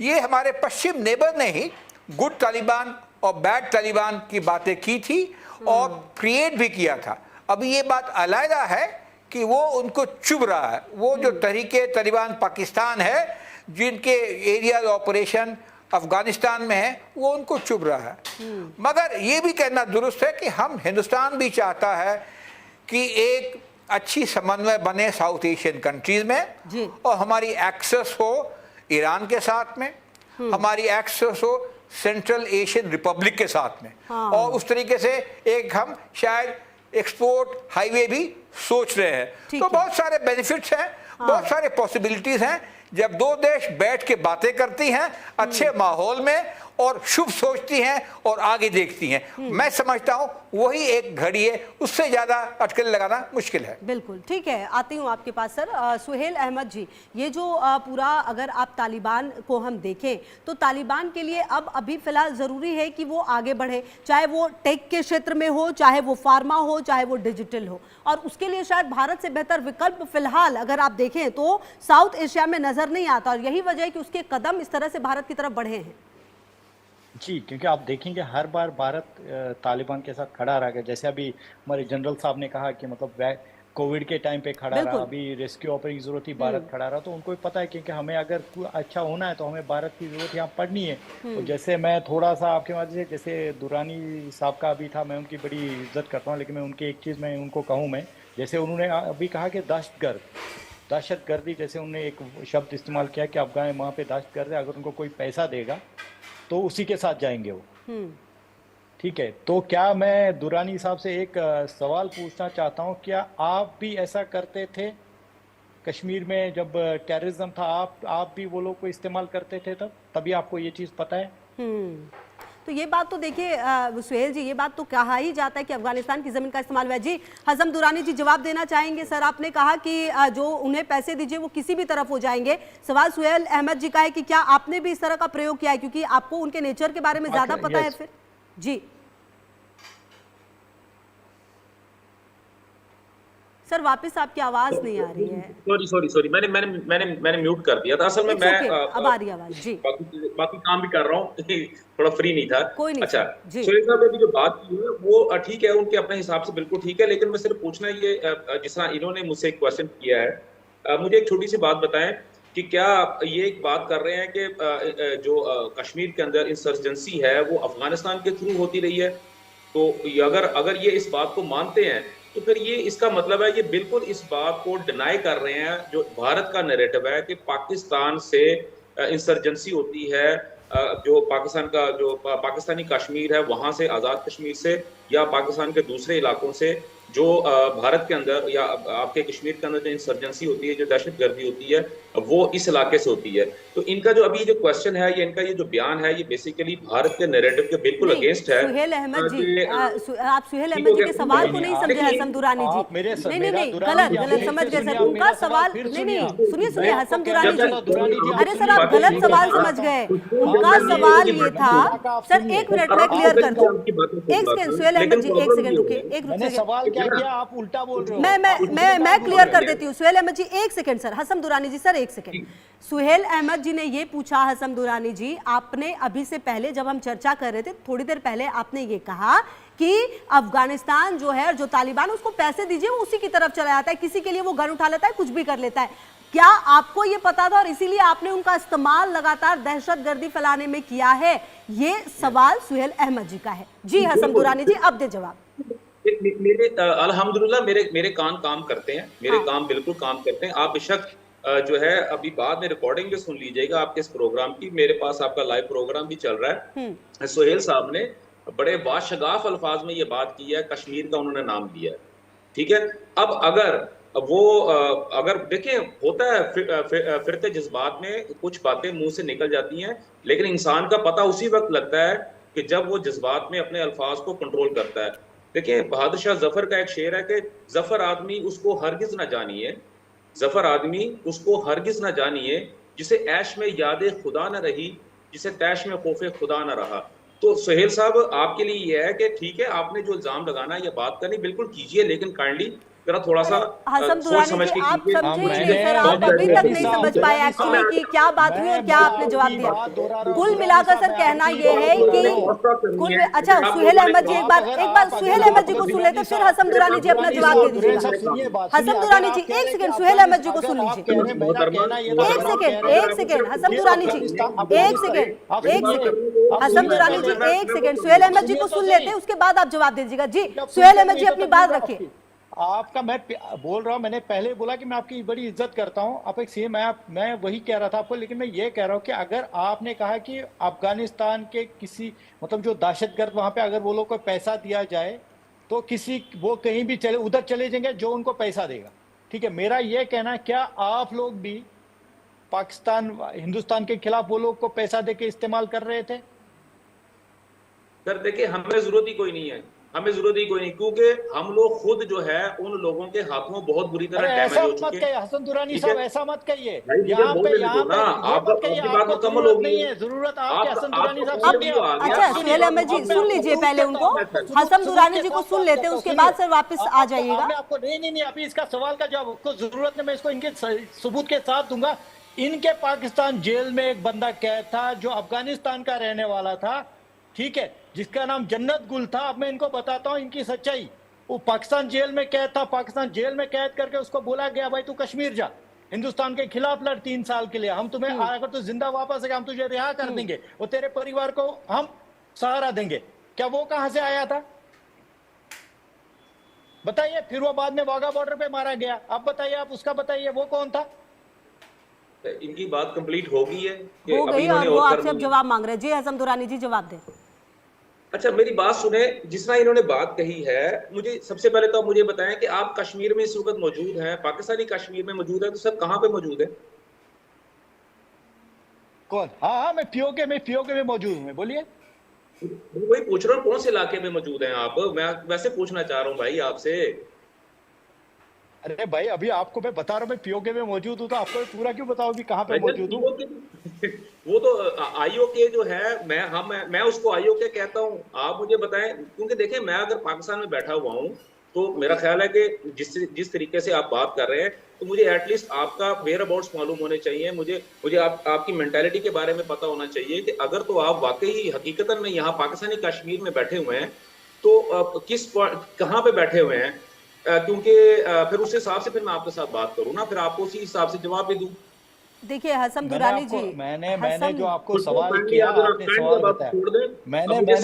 ये हमारे पश्चिम नेबर ने ही गुड तालिबान और बैड तालिबान की बातें की थी और क्रिएट भी किया था। अब ये बात अलग है कि वो उनको चुभ रहा है। वो जो तहरीके तालिबान पाकिस्तान है, जिनके एरिया ऑपरेशन अफगानिस्तान में है, वो उनको चुभ रहा है। मगर ये भी कहना दुरुस्त है कि हम हिंदुस्तान भी चाहता है कि एक अच्छी समन्वय बने साउथ एशियन कंट्रीज में, और हमारी एक्सेस हो ईरान के साथ में, हमारी एक्सेस हो सेंट्रल एशियन रिपब्लिक के साथ में, और उस तरीके से एक हम शायद एक्सपोर्ट हाईवे भी सोच रहे हैं। तो बहुत सारे बेनिफिट्स हैं, बहुत सारे पॉसिबिलिटीज हैं जब दो देश बैठ के बातें करती हैं अच्छे माहौल में और शुभ सोचती हैं और आगे देखती हैं। मैं समझता हूं वही एक घड़ी है, उससे ज्यादा अटकल लगाना मुश्किल है। बिल्कुल ठीक है, आती हूं आपके पास सर। सुहेल अहमद जी, ये जो पूरा अगर आप तालिबान को हम देखें तो तालिबान के लिए अब अभी फिलहाल जरूरी है कि वो आगे बढ़े, चाहे वो टेक के क्षेत्र में हो, चाहे वो फार्मा हो, चाहे वो डिजिटल हो, और उसके लिए शायद भारत से बेहतर विकल्प फिलहाल अगर आप देखें तो साउथ एशिया में नजर नहीं आता, और यही वजह है कि उसके कदम इस तरह से भारत की तरफ बढ़े हैं। जी, क्योंकि आप देखेंगे हर बार भारत तालिबान के साथ खड़ा रहा। जैसे अभी हमारे जनरल साहब ने कहा कि मतलब कोविड के टाइम पे खड़ा रहा, अभी रेस्क्यू ऑपरेशन की जरूरत थी, भारत खड़ा रहा। तो उनको भी पता है कि हमें अगर अच्छा होना है तो हमें भारत की जरूरत यहाँ पड़नी है। और जैसे मैं थोड़ा सा आपके माध्यम से, जैसे दुरानी साहब का अभी था, मैं उनकी बड़ी इज्जत करता हूँ, लेकिन मैं उनकी एक चीज़ मैं उनको कहूँ, मैं जैसे उन्होंने अभी कहा कि दहशतगर्दी, जैसे उन्होंने एक शब्द इस्तेमाल किया कि अफगान वहाँ पे दहशतगर्द है, अगर उनको कोई पैसा देगा तो उसी के साथ जाएंगे वो। ठीक है, तो क्या मैं दुरानी साहब से एक सवाल पूछना चाहता हूँ, क्या आप भी ऐसा करते थे कश्मीर में जब टेररिज्म था? आप भी वो लोग को इस्तेमाल करते थे तभी आपको ये चीज़ पता है? तो ये बात तो देखिए सुहेल जी, ये बात तो कहा ही जाता है कि अफगानिस्तान की जमीन का इस्तेमाल हुआ है। जी हसम दुरानी जी जवाब देना चाहेंगे? सर आपने कहा कि जो उन्हें पैसे दीजिए वो किसी भी तरफ हो जाएंगे। सवाल सुहेल अहमद जी का है कि क्या आपने भी इस तरह का प्रयोग किया है, क्योंकि आपको उनके नेचर के बारे में ज्यादा पता है फिर। जी सर वापस आपकी आवाज नहीं आ रही है। सॉरी मैंने म्यूट कर दिया था। असल में मैं अब आ रही आवाज। जी बाकी काम भी कर रहा हूँ थोड़ा फ्री नहीं था। कोई नहीं। अच्छा, सुहेल साहब ने जो बात की है वो ठीक है, उनके अपने हिसाब से बिल्कुल ठीक है, लेकिन मैं सिर्फ पूछना ये, जिस तरह इन्होंने मुझसे एक क्वेश्चन किया है, मुझे एक छोटी सी बात बताएं कि क्या ये एक बात कर रहे हैं कि जो कश्मीर के अंदर इंसर्जेंसी है वो अफगानिस्तान के थ्रू होती रही है? तो अगर ये इस बात को मानते हैं तो फिर ये इसका मतलब है ये बिल्कुल इस बात को डिनाई कर रहे हैं जो भारत का नैरेटिव है कि पाकिस्तान से इंसर्जेंसी होती है, जो पाकिस्तान का जो पाकिस्तानी कश्मीर है वहां से, आज़ाद कश्मीर से या पाकिस्तान के दूसरे इलाकों से जो भारत के अंदर या आपके कश्मीर के अंदर जो इंसर्जेंसी होती है, जो दहशतगर्दी होती है, वो इस इलाके से होती है। तो इनका जो अभी जो क्वेश्चन है, ये इनका ये जो बयान है, ये बेसिकली भारत के नैरेटिव के बिल्कुल अगेंस्ट है। सुहेल अहमद जी, आप सुहेल अहमद जी के सवाल को नहीं समझे हसम दुरानी जी। नहीं, गलत समझ गए सर। उनका सवाल नहीं, सुनिए हसम दुरानी जी, अरे सर आप गलत सवाल समझ गए। उनका सवाल ये था सर, एक मिनट मैं क्लियर कर दूं। एक सेकंड सुहेल अहमद जी, एक सेकंड रुकिए, एक रुकिए। आप उल्टा बोल रहे हो। मैं क्लियर कर देती हूँ। सुहेल अहमद जी एक सेकंड सर। हसम दुरानी जी सर एक सेकंड। सुहेल अहमद जी ने ये पूछा, हसम दुरानी जी आपने अभी से पहले जब हम चर्चा कर रहे थे थोड़ी देर पहले आपने ये कहा कि अफगानिस्तान जो है, जो तालिबान, उसको पैसे दीजिए वो उसी की तरफ चला जाता है, किसी के लिए वो गन उठा लेता है, कुछ भी कर लेता है। क्या आपको ये पता था और इसीलिए आपने उनका इस्तेमाल लगातार दहशतगर्दी फैलाने में किया है? ये सवाल सुहेल अहमद जी का है। जी हसम दुरानी जी अब दे जवाब। मेरे अल्हम्दुलिल्लाह मेरे कान काम करते हैं, मेरे काम बिल्कुल काम करते हैं। आप बेशक जो है अभी बाद में रिकॉर्डिंग भी सुन लीजिएगा आपके इस प्रोग्राम की, मेरे पास आपका लाइव प्रोग्राम भी चल रहा है। सुहेल साहब ने बड़े बाशगाफ अल्फाज में ये बात की है, कश्मीर का उन्होंने नाम दिया है, ठीक है। अब अगर देखिए होता है फिरते जज्बात में कुछ बातें मुंह से निकल जाती हैं, लेकिन इंसान का पता उसी वक्त लगता है कि जब वो जज्बात में अपने अल्फाज को कंट्रोल करता है। देखिए बहादुर शाह जफर का एक शेर है कि जफर आदमी उसको हरगिज ना जानिए, जफर आदमी उसको हरगिज ना जानिए जिसे ऐश में याद खुदा न रही, जिसे तैश में खौफ खुदा न रहा। तो सुहेल साहब आपके लिए ये है कि ठीक है, आपने जो इल्जाम लगाना या बात करनी बिल्कुल कीजिए, लेकिन काइंडली जरा थोड़ा सा हसम सोच दुरानी समझ जी, के आप कीजिए। समझे ही नहीं सर, आप अभी तक नहीं समझ पाए एक्चुअली कि क्या बात हुई और क्या आपने जवाब दिया। कुल मिलाकर सर कहना ये है कि अच्छा सुहेल अहमद जी, एक बार सुहेल अहमद जी को सुन लेते, फिर हसम दुरानी जी अपना जवाब दे दीजिएगा। हसम दुरानी जी एक सेकंड, सुहेल अहमद जी को सुन लीजिए, एक सेकंड हसम दुरानी जी, एक सेकंड हसम दुरानी जी, एक सेकंड सुहेल अहमद जी को सुन लेते, उसके बाद आप जवाब दे दीजिएगा। जी सुहेल अहमद जी अपनी बात रखिए। आपका मैं बोल रहा हूं, मैंने पहले बोला कि मैं आपकी बड़ी इज्जत करता हूं, आप एक सीएम है, मैं वही कह रहा था आपको, लेकिन मैं ये कह रहा हूं कि अगर आपने कहा कि अफगानिस्तान के किसी मतलब जो दहशतगर्द वहां पे अगर वो लोग को पैसा दिया जाए तो किसी वो कहीं भी चले उधर चले जाएंगे जो उनको पैसा देगा, ठीक है। मेरा ये कहना है क्या आप लोग भी पाकिस्तान हिंदुस्तान के खिलाफ वो लोग को पैसा देके इस्तेमाल कर रहे थे? सर देखिए, हमें जरूरत ही कोई नहीं है, हमें जरूरत ही कोई नहीं, क्योंकि हम लोग खुद जो है उन लोगों के हाथों बहुत बुरी तरह डैमेज हो चुके हैं। हसन दुरानी साहब ऐसा मत कहिए, यहाँ पे आपकी बात मुकम्मल होगी, जरूरत आपके हसन दुरानी साहब। अच्छा सुहेल अहमद जी सुन लीजिए पहले उनको, हसम दुरानी जी को सुन लेते हैं, उसके बाद सर वापस आ जाइएगा। आपको नहीं अभी इसका सवाल का जवाब आपको जरूरत नहीं, मैं इसको इनके सबूत के साथ दूंगा। इनके पाकिस्तान जेल में एक बंदा कैद था जो अफगानिस्तान का रहने वाला था, ठीक है, जिसका नाम जन्नत गुल था। अब मैं इनको बताता हूं इनकी सच्चाई। वो पाकिस्तान जेल में कैद था, पाकिस्तान जेल में कैद करके उसको बोला गया भाई तू कश्मीर जा, हिंदुस्तान के खिलाफ लड़ 3 साल के लिए, हम तुम्हें अगर तू जिंदा वापस है हम तुझे रिहा कर देंगे और तेरे परिवार को हम सहारा देंगे। क्या वो कहां से आया था बताइए? फिर वो बाद में वाघा बॉर्डर पे मारा गया। अब बताइए, आप उसका बताइए वो कौन था? इनकी बात कंप्लीट हो गई है, हो गई और वो आपसे अब जवाब मांग रहे हैं। जी हसम दुरानी जी जवाब दें। अच्छा मेरी बात सुने, जिस तरह इन्होंने बात कही है, मुझे सबसे पहले तो मुझे बताएं कि आप कश्मीर में इस वक्त मौजूद हैं, पाकिस्तानी कश्मीर में मौजूद है, तो सर कहां पे मौजूद है? कौन? हाँ मैं पीओके में मौजूद हूँ, बोलिए। वही पूछ रहा हूँ, कौन से इलाके में मौजूद हैं आप? मैं वैसे पूछना चाह रहा हूँ भाई आपसे। अरे भाई अभी आपको मैं बता रहा हूँ मैं पीओके में मौजूद हूँ, तो आपको पूरा क्यों बताऊँ कि कहाँ पे मौजूद हूँ? वो तो आईओके जो है, मैं उसको आईओके कहता हूँ। आप मुझे बताएं, क्योंकि देखें मैं अगर पाकिस्तान में बैठा हुआ हूँ तो मेरा ख्याल है कि जिस तरीके से आप बात कर रहे हैं, तो मुझे एटलीस्ट आपका वेयर अबाउट्स मालूम होने चाहिए, मुझे आपकी मेंटालिटी के बारे में पता होना चाहिए कि अगर तो आप वाकई हकीकतन में यहाँ पाकिस्तानी कश्मीर में बैठे हुए हैं तो कहाँ पे बैठे हुए हैं, क्योंकि फिर उस हिसाब से फिर मैं आपके साथ बात करूँ ना, फिर आपको उसी हिसाब से जवाब भी दूँ। देखिए हसम दुरानी जी, मैंने जो आपको सवाल किया, आपने सवाल बताया, मैंने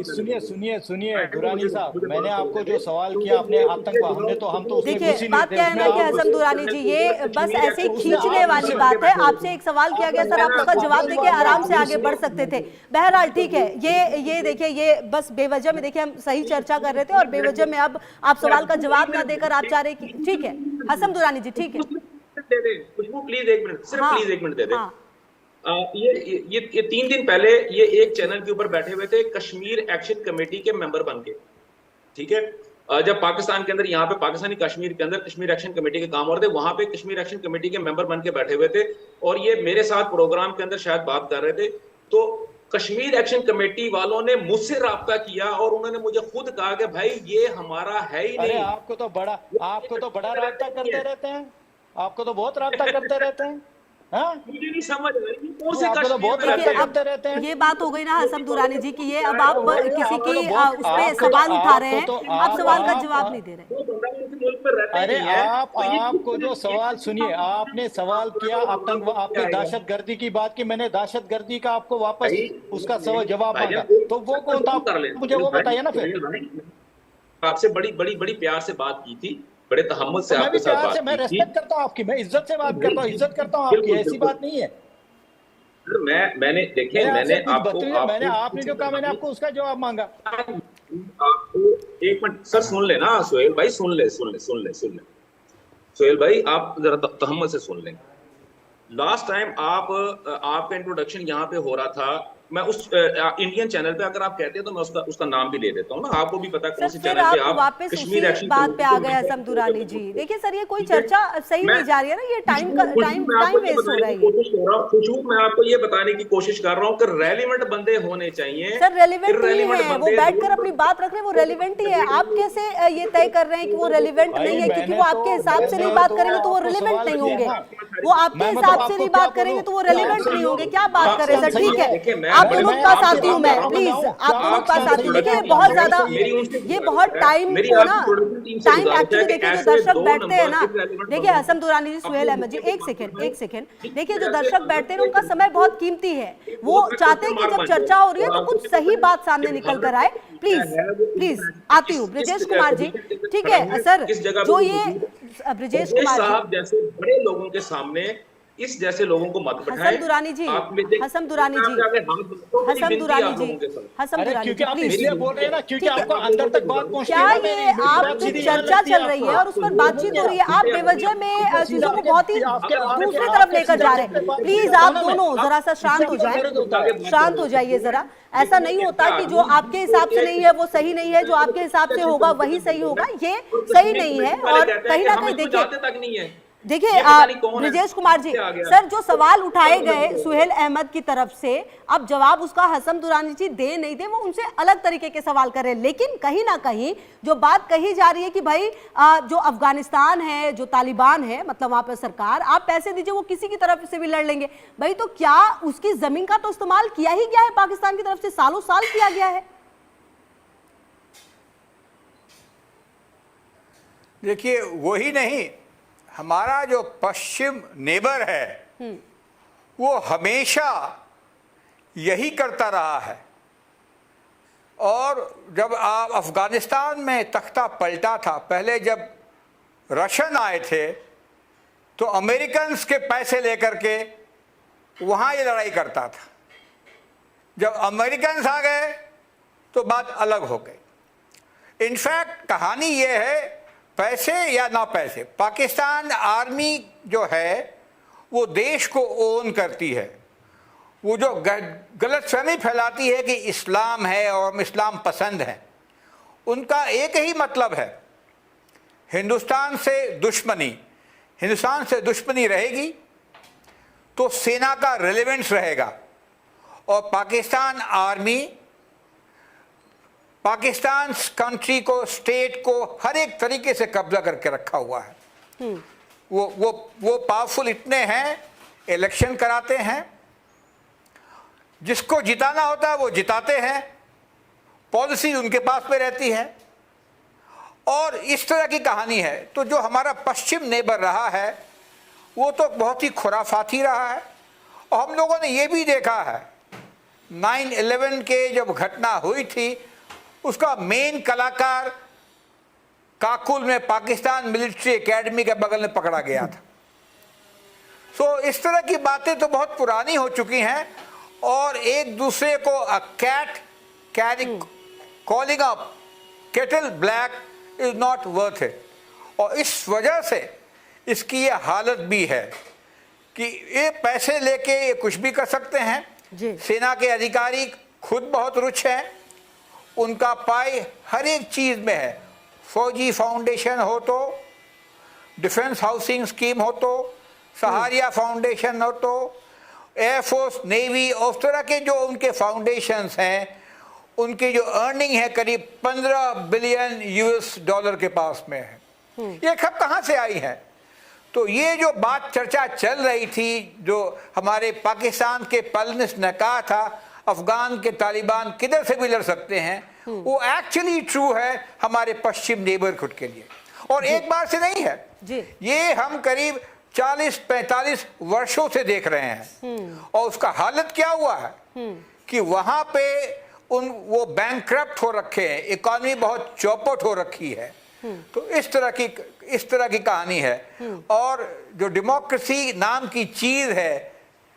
सुनिए दुरानी साहब, मैंने आपको जो सवाल किया आपने आतंकवाद, हमने तो हम तो देखिए बात क्या है ना कि हसम दुरानी जी ये बस ऐसे ही खींचने वाली बात है। आपसे एक सवाल किया गया सर, आप उसका जवाब देके आराम से आगे बढ़ सकते थे। बहरहाल ठीक है, ये देखिए ये बस बेवजह में, देखिए हम सही चर्चा कर रहे थे और बेवजह में अब आप सवाल का जवाब ना देकर आप चाह रहे, ठीक है हसम दुरानी जी, ठीक है दे दें खुशबू, प्लीज 1 मिनट, सिर्फ प्लीज 1 मिनट दे दें। ये 3 दिन पहले ये एक चैनल के ऊपर बैठे हुए थे कश्मीर एक्शन कमेटी के मेंबर बन के, ठीक है। जब पाकिस्तान के अंदर, यहाँ पे पाकिस्तानी कश्मीर के अंदर कश्मीर एक्शन कमेटी के काम हो रहे थे, वहां पे कश्मीर एक्शन कमेटी के मेंबर बन के बैठे हुए थे और ये मेरे साथ प्रोग्राम के अंदर शायद बात कर रहे थे। तो कश्मीर एक्शन कमेटी वालों ने मुझसे राब्ता किया और उन्होंने मुझे खुद कहा कि भाई ये हमारा है ही नहीं। आपको तो बड़ा राब्ता करते रहते हैं, आपको तो बहुत राब्ता करते रहते हैं। हाँ मुझे नहीं समझ रही कौन से तो बहुत राब्ता करते रहते हैं। ये बात हो गई ना हसम दुरानी जी की ये अब आप किसी की उस पे सवाल उठा रहे हैं, आप सवाल का जवाब नहीं दे रहे। अरे आपको जो सवाल, सुनिए, आपने सवाल किया आतंकवाद, आपने दहशतगर्दी की बात की, मैंने दहशतगर्दी का आपको वापस उसका जवाब मांगा, तो वो कौन था मुझे वो बताइए ना। फिर आपसे बड़ी प्यार से बात की थी, बड़े तहम्मुल से आपके साथ बात की। मैं रेस्पेक्ट करता हूं आपकी, मैं इज्जत से बात करता हूं, इज्जत करता हूं आपकी, ऐसी बात नहीं है। मैंने आपने जो कहा मैंने आपको उसका जवाब मांगा। आपको 1 मिनट सर सुन ले ना सोहेल भाई, सुन ले सोहेल भाई, आप जरा तहम्मुल से सुन लें। लास्ट टाइम आपका इंट्रोडक्शन यहाँ पे हो रहा था, मैं उस इंडियन चैनल पे अगर आप कहते हैं तो मैं उसका नाम भी ले देता हूँ ना, आपको भी पता है कौन सर से फिर चैनल पे आप आप वापस उसी कश्मीर एक्शन बात पे आ गए कमेटी हसम दुरानी जी। देखिए सर, ये कोई ठीक है। चर्चा सही मैं- नहीं जा रही है ना, ये टाइम मैं आपको वेस्ट हो रहा है। खुशबू, मैं आपको ये बताने की कोशिश कर रहा हूँ कि रेलिवेंट बंदे होने चाहिए। सर रेलिवेंट ही irrelevant है, वो बंदे बैठकर रोड अपनी पर- बात रख रहे हैं, वो रेलिवेंट ही है। आप कैसे ये तय कर रहे हैं कि वो रेलिवेंट भाई, नहीं है? क्योंकि मैंने वो आपके हिसाब से नहीं बात करेंगे तो वो आपको रेलिवेंट सवाल नहीं किया होंगे। ना। वो आपके मैं हिसाब मतलब से नहीं आपको बात क्या करेंगे तो वो बोलूं? रेलिवेंट नहीं होंगे। क्या बात कर रहे हैं सर? ठीक है, देखिए, मैं- आप दोनों के पास मैं आती हूँ मैं, आपसे प्लीज बताऊं, आप दोनों के पास आपसे आती हूँ। देखिए बताऊं, बहुत ज्यादा, मेरी उनसे ये बहुत टाइम मेरी को आपकी ना, प्रोडक्शन टीम से टाइम गुजारिश है एक्चुअली कि देखिए जो ऐसे दर्शक दो बैठते हैं ना, नंबर irrelevant देखिए बंदे हसम दुरानी जी, अपने सुहेल अहमद जी, मुद्दे एक को सेकेंड मारते एक सेकेंड। हैं। देखिए जो जैसे दर्शक बैठते हैं उनका समय बहुत कीमती है, वो चाहते हैं कि जब चर्चा हो रही है तो कुछ सही बात सामने निकल कर आए। प्लीज प्लीज आती हूँ ब्रिजेश कुमार जी। ठीक है सर, जो ये ब्रिजेश कुमार जी, साहब जैसे बड़े लोगों के सामने इस जैसे लोगों को मत बैठाएं। हसम दुरानी जी, हसम दुरानी जी, हसम दुरानी जी, हसम अरे दुरानी क्योंकि जी आप प्लीज। इसलिए बोल रहे हैं ना क्योंकि ठीक है। आपको अंदर तक बात पहुंचती क्या है ना ये मेरी आप बात सीधी चर्चा लगती है चल रही है आपको। और उस पर बातचीत हो रही है, आप बेवजह में चीजों को बहुत ही दूसरी तरफ लेकर जा रहे हैं। प्लीज आप दोनों जरा सा शांत हो जाए, शांत हो जाइए जरा। ऐसा नहीं होता कि जो आपके हिसाब से नहीं है वो सही नहीं है, जो आपके हिसाब से होगा वही सही होगा, ये सही नहीं है। और कहीं ना कहीं देखिए ब्रिजेश कुमार जी, सर जो सवाल उठाए गए सुहेल अहमद की तरफ से, अब जवाब उसका हसम दुरानी जी दे नहीं दे, वो उनसे अलग तरीके के सवाल कर रहे हैं। लेकिन कहीं ना कहीं जो बात कही जा रही है कि भाई जो अफगानिस्तान है, जो तालिबान है, मतलब वहां पर सरकार, आप पैसे दीजिए वो किसी की तरफ से भी लड़ लेंगे भाई, तो क्या उसकी जमीन का तो इस्तेमाल किया ही गया है पाकिस्तान की तरफ से, सालों साल किया गया है। देखिए वही नहीं, हमारा जो पश्चिम नेबर है वो हमेशा यही करता रहा है। और जब आप अफगानिस्तान में तख्ता पलटा था, पहले जब रशियन आए थे तो अमेरिकन्स के पैसे लेकर के वहाँ ये लड़ाई करता था। जब अमेरिकन्स आ गए तो बात अलग हो गई। इनफैक्ट कहानी ये है, पैसे या ना पैसे, पाकिस्तान आर्मी जो है वो देश को ओन करती है। वो जो गलतफहमी फैलाती है कि इस्लाम है और हम इस्लाम पसंद हैं, उनका एक ही मतलब है, हिंदुस्तान से दुश्मनी। हिंदुस्तान से दुश्मनी रहेगी तो सेना का रेलेवेंस रहेगा और पाकिस्तान आर्मी पाकिस्तान कंट्री को, स्टेट को हर एक तरीके से कब्जा करके रखा हुआ है। वो पावरफुल इतने हैं, इलेक्शन कराते हैं, जिसको जिताना होता है वो जिताते हैं, पॉलिसी उनके पास में रहती है और इस तरह की कहानी है। तो जो हमारा पश्चिम नेबर रहा है वो तो बहुत ही खुराफाती रहा है। और हम लोगों ने ये भी देखा है 9/11 के जब घटना हुई थी, उसका मेन कलाकार काकुल में पाकिस्तान मिलिट्री एकेडमी के बगल में पकड़ा गया था। सो इस तरह की बातें तो बहुत पुरानी हो चुकी हैं और एक दूसरे को cat caring calling up kettle black is not worth it. और इस वजह से इसकी ये हालत भी है कि ये पैसे लेके ये कुछ भी कर सकते हैं। सेना के अधिकारी खुद बहुत रुच हैं, उनका पाई हर एक चीज़ में है। फौजी फाउंडेशन हो तो, डिफेंस हाउसिंग स्कीम हो तो, सहारिया फाउंडेशन हो तो, एयरफोर्स, नेवी, उस तरह के जो उनके फाउंडेशंस हैं, उनकी जो अर्निंग है करीब 15 बिलियन US$ के पास में है। ये खब कहाँ से आई है? तो ये जो बात चर्चा चल रही थी, जो हमारे पाकिस्तान के पलनिस ने कहा था अफगान के तालिबान किधर से भी लड़ सकते हैं, वो एक्चुअली ट्रू है हमारे पश्चिम नेबरहुड के लिए। और एक बार से नहीं है जी। ये हम करीब 40-45 वर्षों से देख रहे हैं। और उसका हालत क्या हुआ है कि वहां पे वो बैंकक्रप्ट हो रखे हैं, इकॉनमी बहुत चौपट हो रखी है। तो इस तरह की कहानी है। और जो डेमोक्रेसी नाम की चीज है,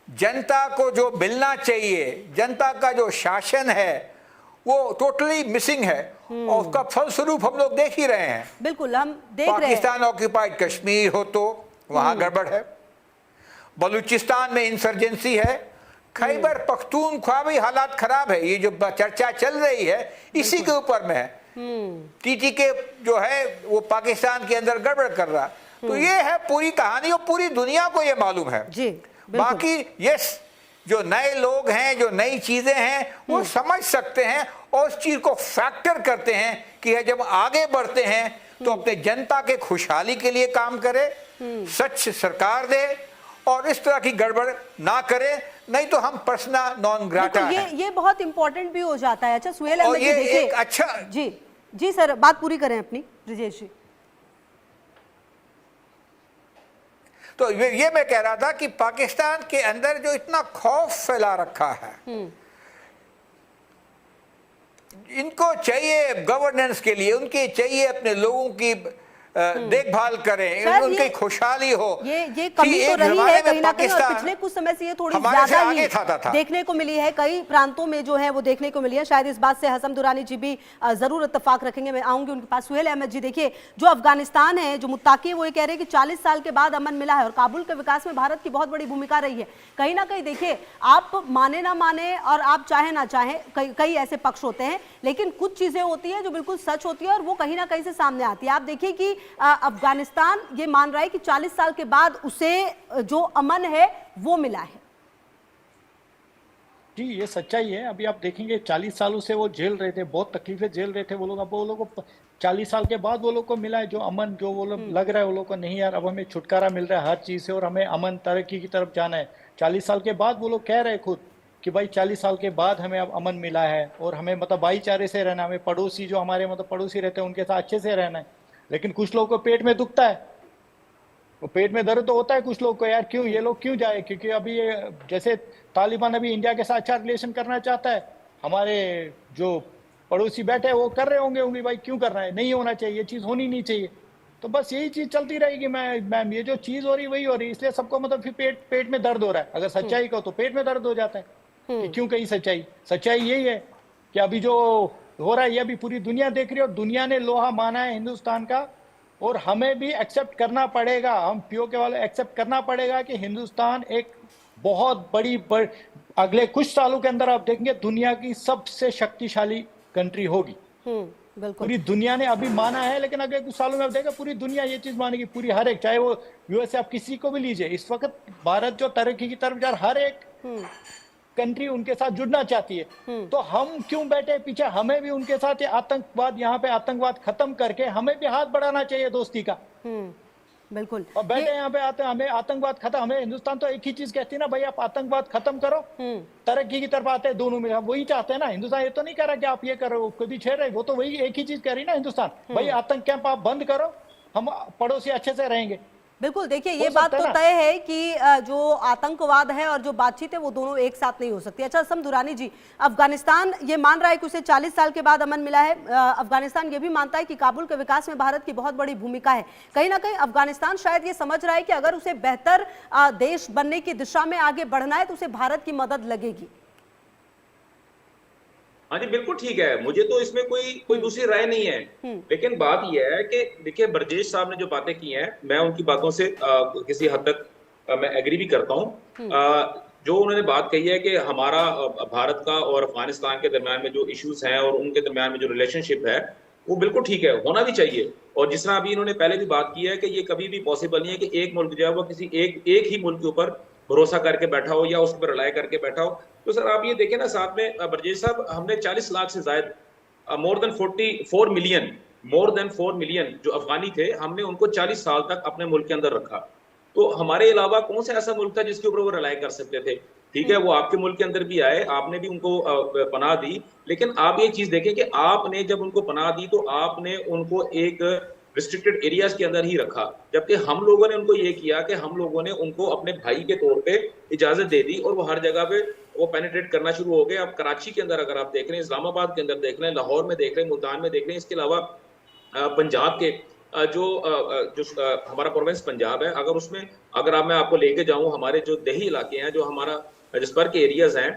जनता को जो मिलना चाहिए, जनता का जो शासन है, वो टोटली मिसिंग है। और उसका फलस्वरूप हम लोग देख ही रहे हैं। बिल्कुल हम देख रहे हैं। पाकिस्तान ऑक्यूपाइड कश्मीर हो तो वहां गड़बड़ है, बलूचिस्तान में इंसर्जेंसी है, खैबर पख्तूनख्वा भी हालात खराब है। ये जो चर्चा चल रही है इसी के ऊपर में है। टीटीके जो है वो पाकिस्तान के अंदर गड़बड़ कर रहा। तो ये है पूरी कहानी और पूरी दुनिया को ये मालूम है। जी, बाकी यस, जो नए लोग हैं, जो नई चीजें हैं, वो समझ सकते हैं और उस चीज को फैक्टर करते हैं कि जब आगे बढ़ते हैं तो अपने जनता के खुशहाली के लिए काम करे, सच सरकार दे और इस तरह की गड़बड़ ना करे, नहीं तो हम पर्सना नॉन ग्राटा हैं। ये बहुत इंपॉर्टेंट भी हो जाता है। अच्छा सुहेल और अहमद जी ये देखिए, एक अच्छा जी सर, बात पूरी करें अपनी, ब्रिजेश जी। तो ये मैं कह रहा था कि पाकिस्तान के अंदर जो इतना खौफ फैला रखा है, इनको चाहिए गवर्नेंस के लिए, उनके चाहिए अपने लोगों की देखभाल करें, उनकी खुशहाली हो। ये कमी तो रही है कहीं ना कहीं, और पिछले कुछ समय से ये थोड़ी ज्यादा ही देखने को मिली है। कई प्रांतों में जो है वो देखने को मिली है। शायद इस बात से हसन दुरानी जी भी जरूर इत्तेफाक रखेंगे। मैं आऊंगी उनके पास। सुहेल अहमद जी देखिए, जो अफगानिस्तान है, जो मुत्ताकी, वो ये कह रहे हैं कि 40 साल के बाद अमन मिला है और काबुल के विकास में भारत की बहुत बड़ी भूमिका रही है। कहीं ना कहीं देखिए, आप माने ना माने और आप चाहे ना चाहे, कई ऐसे पक्ष होते हैं, लेकिन कुछ चीजें होती है जो बिल्कुल सच होती है और वो कहीं ना कहीं से सामने आती है। आप देखिए कि अफगानिस्तान ये मान रहा है कि 40 साल के बाद उसे जो अमन है वो मिला है। जी, ये सच्चाई है। अभी आप देखेंगे 40 सालों से वो झेल रहे थे, बहुत तकलीफें झेल रहे थे वो लोग। अब वो लोग को 40 साल के बाद वो लोग को मिला है जो अमन, जो वो लोग लग रहा है वो लोग को नहीं यार अब हमें छुटकारा मिल रहा है हर चीज से और हमें अमन तरक्की की तरफ जाना है। 40 साल के बाद वो लोग कह रहे हैं खुद कि भाई 40 साल के बाद हमें अब अमन मिला है और हमें मतलब भाईचारे से रहना, हमें पड़ोसी जो हमारे मतलब पड़ोसी रहते हैं उनके साथ अच्छे से रहना है। लेकिन कुछ लोगों को पेट में दुखता है, वो पेट में दर्द तो होता है कुछ लोग को, यार क्यों ये लोग क्यों जाए, क्योंकि अभी ये जैसे तालिबान अभी इंडिया के साथ अच्छा रिलेशन करना चाहता है, हमारे जो पड़ोसी बैठे हैं वो कर रहे होंगे भाई क्यों कर रहा है, नहीं होना चाहिए, ये चीज़ होनी नहीं चाहिए। तो बस यही चीज़ चलती रहेगी। मैम ये जो चीज़ हो रही वही हो रही, इसलिए सबको मतलब फिर पेट में दर्द हो रहा है। अगर सच्चाई को तो पेट में दर्द हो जाता है कि क्यों कही सच्चाई यही है कि अभी जो हो रहा है ये अभी पूरी दुनिया देख रही है और दुनिया ने लोहा माना है हिंदुस्तान का और हमें भी एक्सेप्ट करना पड़ेगा, हम पीओके वाले एक्सेप्ट करना पड़ेगा कि हिंदुस्तान एक बहुत बड़ी अगले कुछ सालों के अंदर आप देखेंगे दुनिया की सबसे शक्तिशाली कंट्री होगी। पूरी दुनिया ने अभी माना है, लेकिन अगले कुछ सालों में आप देखा पूरी दुनिया ये चीज मानेगी, पूरी हर एक, चाहे वो यूएसए आप किसी को भी लीजिए, इस वक्त भारत जो तरक्की की तरफ जा रहा, हर एक कंट्री उनके साथ जुड़ना चाहती है। तो हम क्यों बैठे पीछे, हमें भी उनके साथ आतंकवाद, यहाँ पे आतंकवाद खत्म करके हमें भी हाथ बढ़ाना चाहिए दोस्ती का। बिल्कुल। और बैठे यहाँ पे आते हमें आतंकवाद खत्म, हमें हिंदुस्तान तो एक ही चीज कहती है ना भाई आप आतंकवाद खत्म करो, तरक्की की तरफ आते हैं दोनों में, हम वही चाहते हैं ना। हिंदुस्तान ये तो नहीं कह रहा कि आप ये करो कभी छेड़ रहे, वो तो वही एक ही चीज कह रही ना हिंदुस्तान, भाई आतंक कैंप आप बंद करो, हम पड़ोसी अच्छे से रहेंगे। बिल्कुल, देखिए ये बात तो तय है कि जो आतंकवाद है और जो बातचीत है वो दोनों एक साथ नहीं हो सकती। अच्छा हसन दुरानी जी, अफगानिस्तान ये मान रहा है कि उसे 40 साल के बाद अमन मिला है, अफगानिस्तान ये भी मानता है कि काबुल के विकास में भारत की बहुत बड़ी भूमिका है। कहीं ना कहीं अफगानिस्तान शायद ये समझ रहा है कि अगर उसे बेहतर देश बनने की दिशा में आगे बढ़ना है तो उसे भारत की मदद लगेगी। हाँ जी बिल्कुल ठीक है, मुझे तो इसमें कोई दूसरी राय नहीं है। लेकिन बात यह है कि देखिए ब्रजेश साहब ने जो बातें की हैं, मैं उनकी बातों से किसी हद तक मैं एग्री भी करता हूँ। जो उन्होंने बात कही है कि हमारा भारत का और अफगानिस्तान के दरमियान में जो इश्यूज हैं और उनके दरमियान में जो रिलेशनशिप है वो बिल्कुल ठीक है, होना भी चाहिए। और जिस तरह अभी इन्होंने पहले भी बात की है कि ये कभी भी पॉसिबल नहीं है कि एक मुल्क जो है वो किसी एक ही मुल्क के ऊपर भरोसा करके बैठा हो या उस पर रिलाय करके बैठा हो। तो सर आप ये देखें ना, साथ में ब्रजेश साहब, हमने 40 लाख से ज्यादा मोर देन 4 मिलियन जो अफगानी थे, हमने उनको 40 साल तक अपने मुल्क के अंदर रखा। तो हमारे अलावा कौन सा ऐसा मुल्क था जिसके ऊपर वो रिलाय कर सकते थे? ठीक है, वो आपके मुल्क के अंदर भी आए, आपने भी उनको पनाह दी, लेकिन आप ये चीज देखें कि आपने जब उनको पनाह दी तो आपने उनको एक रिस्ट्रिक्टेड एरियाज के अंदर ही रखा, जबकि हम लोगों ने उनको ये किया कि हम लोगों ने उनको अपने भाई के तौर पे इजाजत दे दी और वो हर जगह पे वो पेनिट्रेट करना शुरू हो गए। अब कराची के अंदर अगर आप देख रहे हैं, इस्लामाबाद के अंदर देख रहे हैं, लाहौर में देख रहे हैं, मुल्तान में देख रहे हैं, इसके अलावा पंजाब के जो हमारा प्रोविंस पंजाब है, अगर मैं आपको लेके जाऊं, हमारे जो देही इलाके हैं, जो हमारा जिसपर के एरियाज हैं,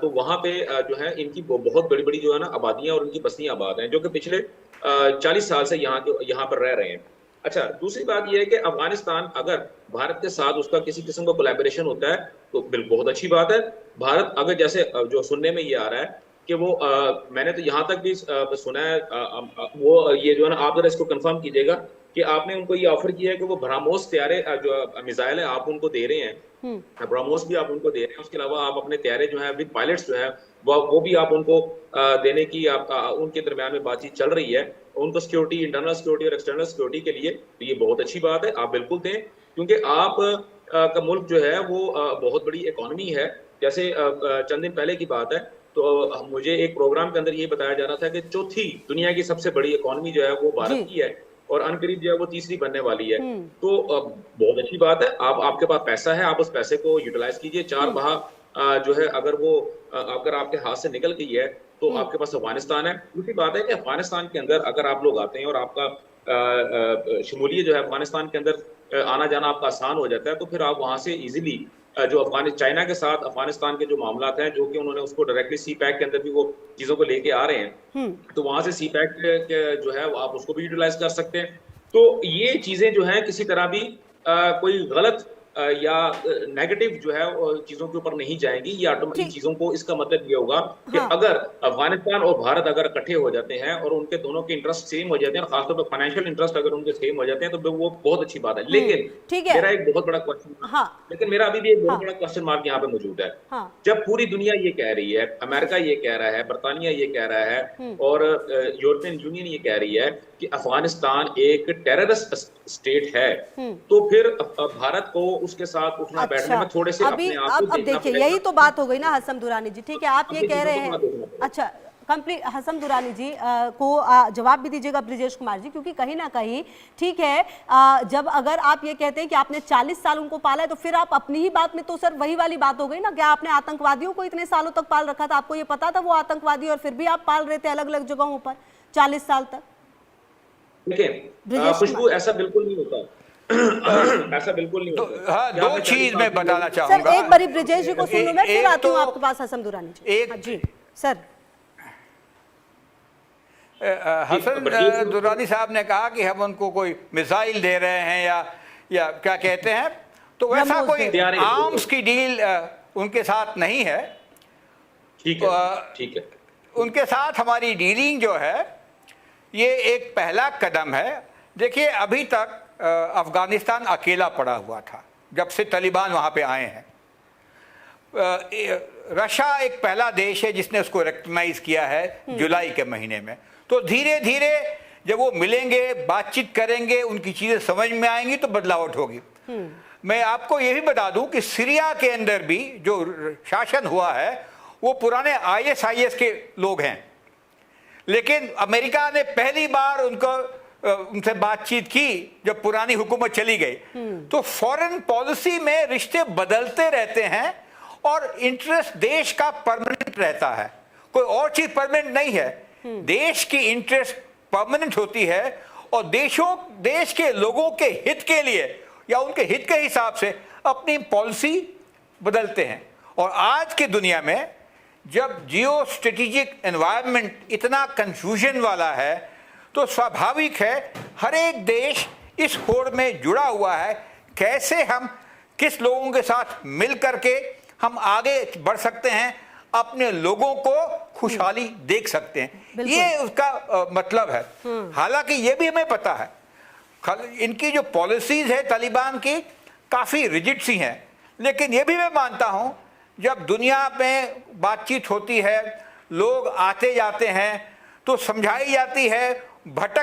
तो वहाँ पे जो है इनकी बहुत बड़ी जो है ना आबादियां और उनकी बस्तियां आबाद हैं, जो कि पिछले 40 साल से यहाँ पर रह रहे हैं। अच्छा, दूसरी बात यह है कि अफगानिस्तान अगर भारत के साथ उसका किसी किस्म का कोलैबोरेशन होता है तो बिल्कुल बहुत अच्छी बात है। भारत अगर जैसे जो सुनने में ये आ रहा है कि वो मैंने तो यहाँ तक भी सुना है, वो ये जो है ना, आप जरा इसको कंफर्म कीजिएगा कि आपने उनको ये ऑफर किया है कि वो ब्रह्मोस तैयारे जो मिसाइल है आप उनको दे रहे हैं, ब्रह्मोस भी आप उनको दे रहे हैं, उसके अलावा आप अपने तैयारे जो है विद पायलट्स जो है वो भी आप उनको देने की उनके दरमियान में बातचीत चल रही है, उनको सिक्योरिटी, इंटरनल सिक्योरिटी और एक्सटर्नल सिक्योरिटी के लिए। तो ये बहुत अच्छी बात है, आप बिल्कुल दें, क्योंकि आप का मुल्क जो है वो बहुत बड़ी इकोनॉमी है। जैसे चंद दिन पहले की बात है तो मुझे एक प्रोग्राम के अंदर ये बताया जा रहा था कि चौथी दुनिया की सबसे बड़ी इकोनॉमी जो है वो भारत की है और अनकरीब जो है वो तीसरी बनने वाली है। तो बहुत अच्छी बात है, आपके पास पैसा है, आप उस पैसे को यूटिलाइज कीजिए। 4 बहा जो है अगर आपके हाथ से निकल गई है तो आपके पास अफगानिस्तान है। दूसरी बात है कि अफगानिस्तान के अंदर अगर आप लोग आते हैं और आपका शमूलियत जो है अफगानिस्तान के अंदर आना जाना आपका आसान हो जाता है, तो फिर आप वहां से इजीली जो चाइना के साथ अफगानिस्तान के जो मामलात हैं, जो कि उन्होंने उसको डायरेक्टली सी पैक के अंदर भी वो चीजों को लेके आ रहे हैं, तो वहां से सी पैक जो है आप उसको भी यूटिलाइज कर सकते हैं। तो ये चीजें जो है किसी तरह भी कोई गलत या नेगेटिव जो है चीजों के ऊपर नहीं जाएंगी। ये ऑटोमेटिक चीजों को, इसका मतलब ये होगा कि अगर अफगानिस्तान और भारत अगर इकट्ठे हो जाते हैं और उनके दोनों के इंटरेस्ट सेम हो जाते हैं, खासतौर पर फाइनेंशियल इंटरेस्ट अगर उनके सेम हो जाते हैं, तो वो बहुत अच्छी बात है। लेकिन मेरा एक बहुत बड़ा क्वेश्चन मेरा अभी भी एक बहुत बड़ा क्वेश्चन मार्क यहाँ पे मौजूद है। जब पूरी दुनिया ये कह रही है, अमेरिका ये कह रहा है, बरतानिया ये कह रहा है और यूरोपियन यूनियन ये कह रही है कि अफगानिस्तान एक टेररिस्ट स्टेट है, तो फिर भारत को उसके साथ उठना बैठने में थोड़े से अभी अपने आप को अब देखिए, यही तो बात हो गई ना हसम दुरानी जी। ठीक है, आप ये कह रहे हैं, अच्छा कंप्लीट हसम दुरानी जी को जवाब भी दीजिएगा ब्रिजेश कुमार जी, क्योंकि कहीं ना कहीं ठीक है, जब अगर आप ये कहते हैं कि आपने 40 साल उनको पाला है, तो फिर आप अपनी ही बात में तो सर वही वाली बात हो गई ना, क्या आपने आतंकवादियों को इतने सालों तक पाल रखा था, आपको ये पता था वो आतंकवादी, और फिर भी आप पाल रहे थे अलग अलग जगहों पर 40 साल तक। देखिए खुशबू, ऐसा बिल्कुल नहीं होता। ऐसा बिल्कुल नहीं होता। हाँ, 2 चीज मैं बताना चाहूंगा। सर एक बारी ब्रिजेश जी को सुन लो, मैं फिर आती हूँ आपके पास हसम दुरानी जी। जी सर। हसन दुरानी साहब ने कहा कि हम उनको कोई मिसाइल दे रहे हैं या क्या कहते हैं, तो वैसा कोई आर्म्स की डील उनके साथ नहीं है। ठीक है। उनके साथ हमारी डीलिंग जो है ये एक पहला कदम है। देखिए, अभी तक अफगानिस्तान अकेला पड़ा हुआ था जब से तालिबान वहाँ पे आए हैं। रशिया एक पहला देश है जिसने उसको रिकॉग्नाइज किया है जुलाई के महीने में। तो धीरे धीरे जब वो मिलेंगे, बातचीत करेंगे, उनकी चीज़ें समझ में आएंगी तो बदलावट होगी। मैं आपको ये भी बता दूं कि सीरिया के अंदर भी जो शासन हुआ है वो पुराने ISIS के लोग हैं, लेकिन अमेरिका ने पहली बार उनसे बातचीत की जब पुरानी हुकूमत चली गई। तो फॉरेन पॉलिसी में रिश्ते बदलते रहते हैं और इंटरेस्ट देश का परमानेंट रहता है, कोई और चीज परमानेंट नहीं है। देश की इंटरेस्ट परमानेंट होती है और देश के लोगों के हित के लिए या उनके हित के हिसाब से अपनी पॉलिसी बदलते हैं। और आज की दुनिया में जब जियो स्ट्रेटेजिक एनवायरनमेंट इतना कंफ्यूजन वाला है, तो स्वाभाविक है हर एक देश इस होड़ में जुड़ा हुआ है, कैसे हम किस लोगों के साथ मिल करके हम आगे बढ़ सकते हैं, अपने लोगों को खुशहाली देख सकते हैं, ये उसका मतलब है। हालांकि ये भी हमें पता है इनकी जो पॉलिसीज है तालिबान की काफ़ी रिजिड सी हैं, लेकिन ये भी मैं मानता हूँ जब दुनिया में बातचीत होती है, लोग आते जाते हैं तो समझाई जाती है, भटक